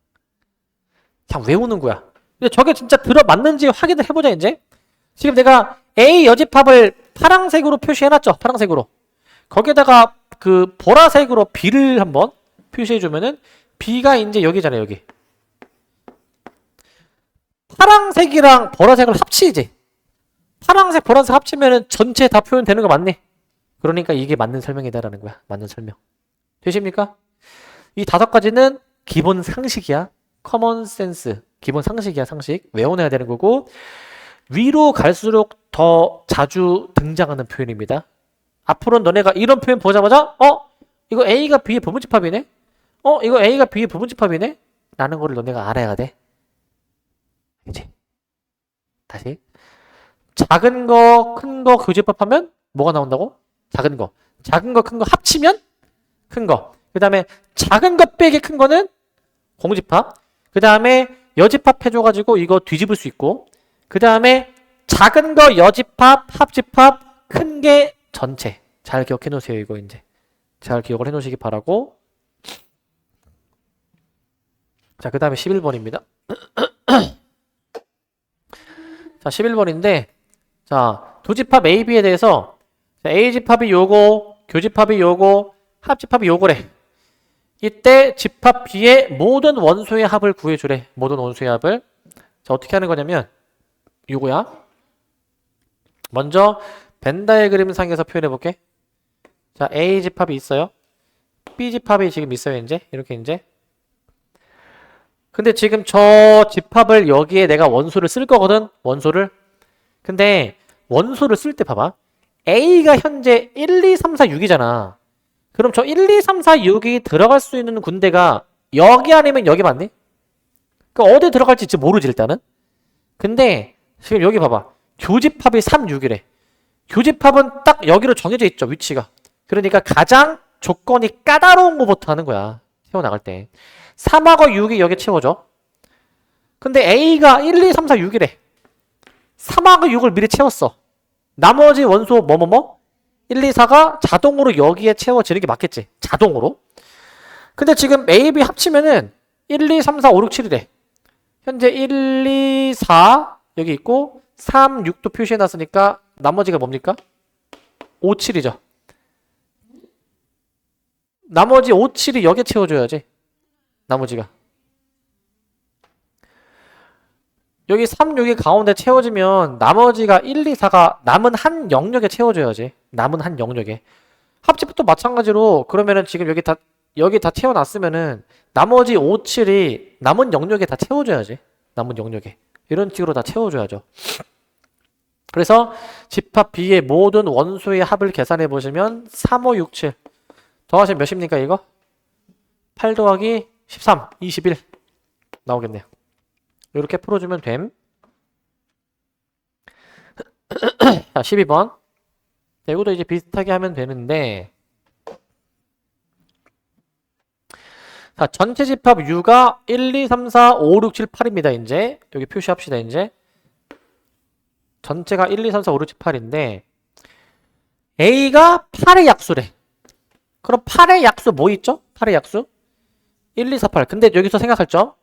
외우는 거야. 근데 저게 진짜 들어맞는지 확인을 해보자 이제. 지금 내가 A 여집합을 파란색으로 표시해놨죠. 파란색으로. 거기에다가 그 보라색으로 B를 한번 표시해주면은 B가 이제 여기잖아요. 여기. 파란색이랑 보라색을 합치지. 파란색, 보라색 합치면은 전체 다 표현되는 거 맞네. 그러니까 이게 맞는 설명이다라는 거야. 맞는 설명. 되십니까? 이 5가지는 기본 상식이야. 커먼 센스. 기본 상식이야, 상식. 외워놔야 되는 거고, 위로 갈수록 더 자주 등장하는 표현입니다. 앞으로는 너네가 이런 표현 보자마자 이거 A가 B의 부분집합이네? 이거 A가 B의 부분집합이네? 라는 거를 너네가 알아야 돼. 이제 다시. 작은 거, 큰 거 교집합하면 뭐가 나온다고? 작은 거. 작은 거, 큰 거 합치면 큰 거. 그 다음에 작은 거 빼기 큰 거는 공집합. 그 다음에 여집합 해줘가지고 이거 뒤집을 수 있고. 그 다음에 작은 거 여집합, 합집합, 큰 게 전체. 잘 기억해 놓으세요. 이거 이제 잘 기억을 해 놓으시기 바라고. 자, 그 다음에 11번입니다. 자, 11번인데, 자, 두 집합 A, B에 대해서 자, A 집합이 요거, 교집합이 요거, 합집합이 요거래. 이때 집합 B의 모든 원소의 합을 구해주래. 모든 원소의 합을. 자, 어떻게 하는 거냐면 요거야. 먼저 벤 다이어그램 상에서 표현해 볼게. 자, A 집합이 있어요. B 집합이 지금 있어요. 이제 이렇게 이제. 근데 지금 저 집합을 여기에 내가 원소를 쓸 거거든. 원소를. 근데 원소를 쓸 때 봐봐. A가 현재 1, 2, 3, 4, 6이잖아. 그럼 저 1, 2, 3, 4, 6이 들어갈 수 있는 군데가 여기 아니면 여기 맞니? 그러니까 어디 들어갈지 진짜 모르지 일단은. 근데 지금 여기 봐봐. 교집합이 3, 6이래. 교집합은 딱 여기로 정해져 있죠. 위치가. 그러니까 가장 조건이 까다로운 것부터 하는 거야. 채워나갈 때. 3하고 6이 여기 채워져. 근데 A가 1, 2, 3, 4, 6이래. 3하고 6을 미리 채웠어. 나머지 원소 뭐뭐뭐? 1, 2, 4가 자동으로 여기에 채워지는 게 맞겠지. 자동으로. 근데 지금 A, B 합치면은 1, 2, 3, 4, 5, 6, 7이래. 현재 1, 2, 4 여기 있고 3, 6도 표시해놨으니까 나머지가 뭡니까? 5, 7이죠. 나머지 5, 7이 여기에 채워줘야지. 나머지가. 여기 3, 6이 가운데 채워지면 나머지가 1, 2, 4가 남은 한 영역에 채워줘야지. 남은 한 영역에. 합집도 마찬가지로 그러면은 지금 여기 다 채워놨으면은 나머지 5, 7이 남은 영역에 다 채워줘야지. 남은 영역에. 이런 식으로 다 채워줘야죠. 그래서 집합 B의 모든 원소의 합을 계산해 보시면 3, 5, 6, 7 더하시면 몇입니까 이거? 8 더하기 13, 21 나오겠네요. 이렇게 풀어주면 됨. 자, 12번. 자, 이것도 이제 비슷하게 하면 되는데, 자, 전체 집합 U가 1, 2, 3, 4, 5, 6, 7, 8입니다. 이제 여기 표시합시다. 이제 전체가 1, 2, 3, 4, 5, 6, 7, 8인데 A가 8의 약수래. 그럼 8의 약수 뭐 있죠? 8의 약수 1, 2, 4, 8. 근데 여기서 생각할 점,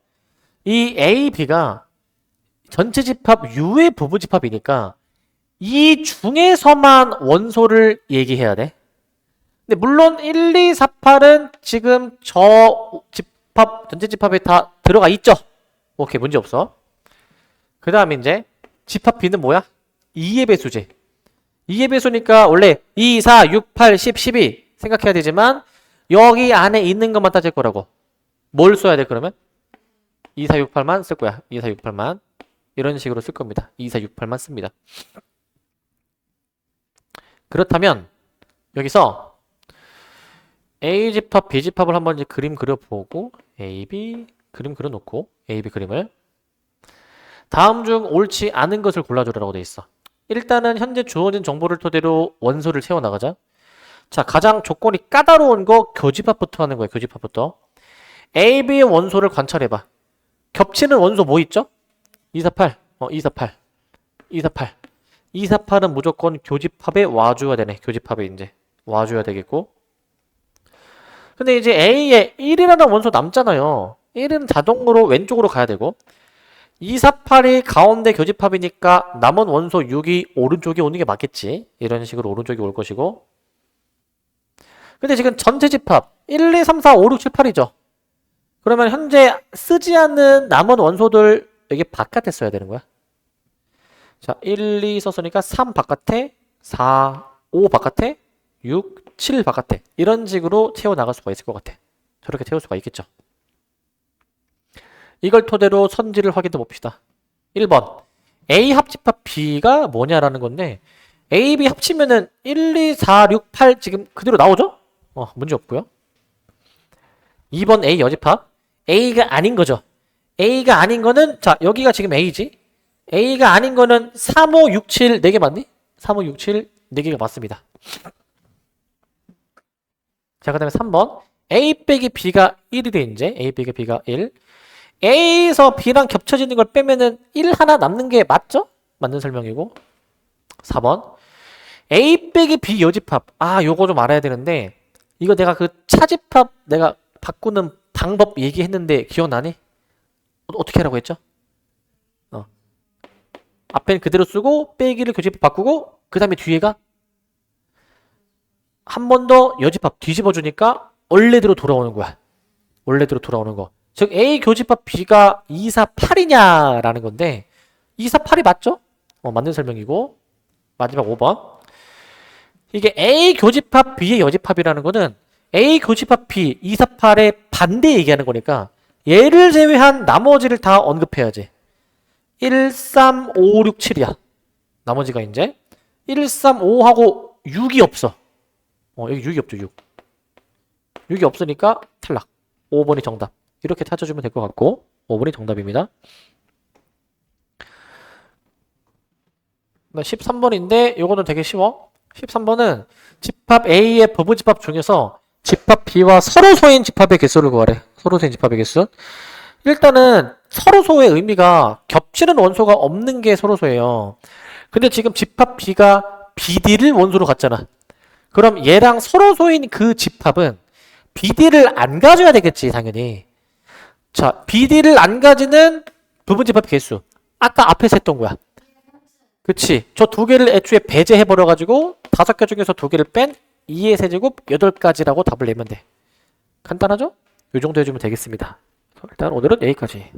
이 A, B가 전체 집합 U의 부분 집합이니까 이 중에서만 원소를 얘기해야 돼. 근데 물론 1, 2, 4, 8은 지금 저 집합, 전체 집합에 다 들어가 있죠. 오케이, 문제 없어. 그 다음에 이제 집합 B는 뭐야? 2의 배수지. 2의 배수니까 원래 2, 4, 6, 8, 10, 12 생각해야 되지만 여기 안에 있는 것만 따질 거라고. 뭘 써야 돼 그러면? 2, 4, 6, 8만 쓸 거야. 2, 4, 6, 8만. 이런 식으로 쓸 겁니다. 2, 4, 6, 8만 씁니다. 그렇다면 여기서 A 집합, B 집합을 한번 이제 그림 그려보고 A, B 그림 그려놓고 A, B 그림을 다음 중 옳지 않은 것을 골라주라고 돼 있어. 일단은 현재 주어진 정보를 토대로 원소를 채워나가자. 자, 가장 조건이 까다로운 거 교집합부터 하는 거야. 교집합부터. A, B의 원소를 관찰해봐. 겹치는 원소 뭐 있죠? 248. 248. 248. 248은 무조건 교집합에 와줘야 되네. 교집합에 이제 와줘야 되겠고. 근데 이제 A에 1이라는 원소 남잖아요. 1은 자동으로 왼쪽으로 가야 되고 248이 가운데 교집합이니까 남은 원소 6이 오른쪽에 오는 게 맞겠지. 이런 식으로 오른쪽에 올 것이고. 근데 지금 전체 집합 1, 2, 3, 4, 5, 6, 7, 8이죠. 그러면 현재 쓰지 않는 남은 원소들 여기 바깥에 써야 되는 거야. 자, 1, 2 썼으니까 3 바깥에, 4, 5 바깥에, 6, 7 바깥에. 이런 식으로 채워나갈 수가 있을 것 같아. 저렇게 채울 수가 있겠죠. 이걸 토대로 선지를 확인해 봅시다. 1번. A 합집합 B가 뭐냐라는 건데 A, B 합치면은 1, 2, 4, 6, 8 지금 그대로 나오죠? 문제 없고요. 2번 A 여집합. A가 아닌 거죠. A가 아닌 거는 자, 여기가 지금 A지. A가 아닌 거는 3, 5, 6, 7 4개 맞니? 3, 5, 6, 7 4개가 맞습니다. 자, 그 다음에 3번. A 빼기 B가 1이래 이제. A 빼기 B가 1. A에서 B랑 겹쳐지는 걸 빼면은 1 하나 남는 게 맞죠? 맞는 설명이고. 4번. A 빼기 B 여집합. 아, 요거 좀 알아야 되는데 이거 내가 그 차집합 내가 바꾸는 방법 얘기했는데 기억나니? 어떻게 하라고 했죠? 앞에는 그대로 쓰고 빼기를 교집합 바꾸고 그 다음에 뒤에가 한 번 더 여집합 뒤집어 주니까 원래대로 돌아오는 거야. 원래대로 돌아오는 거. 즉 A 교집합 B가 2, 4, 8이냐라는 건데 2, 4, 8이 맞죠? 맞는 설명이고 마지막 5번. 이게 A 교집합 B의 여집합이라는 거는 A 교집합 B 2, 4, 8의 반대 얘기하는 거니까 얘를 제외한 나머지를 다 언급해야지. 1, 3, 5, 6, 7이야. 나머지가 이제 1, 3, 5하고 6이 없어. 여기 6이 없죠, 6. 6이 없으니까 탈락. 5번이 정답. 이렇게 찾아주면 될 것 같고 5번이 정답입니다. 13번인데 요거는 되게 쉬워. 13번은 집합 A의 부분집합 중에서 집합 B와 서로소인 집합의 개수를 구하래. 서로소인 집합의 개수. 일단은 서로소의 의미가 겹치는 원소가 없는 게 서로소예요. 근데 지금 집합 B가 BD를 원소로 갖잖아. 그럼 얘랑 서로소인 그 집합은 BD를 안 가져야 되겠지, 당연히. 자, BD를 안 가지는 부분집합 개수. 아까 앞에서 했던 거야. 그치? 저 두 개를 애초에 배제해버려가지고 5개 중에서 2개를 뺀 2의 세제곱 8가지라고 답을 내면 돼. 간단하죠? 이 정도 해주면 되겠습니다. 일단 오늘은 여기까지.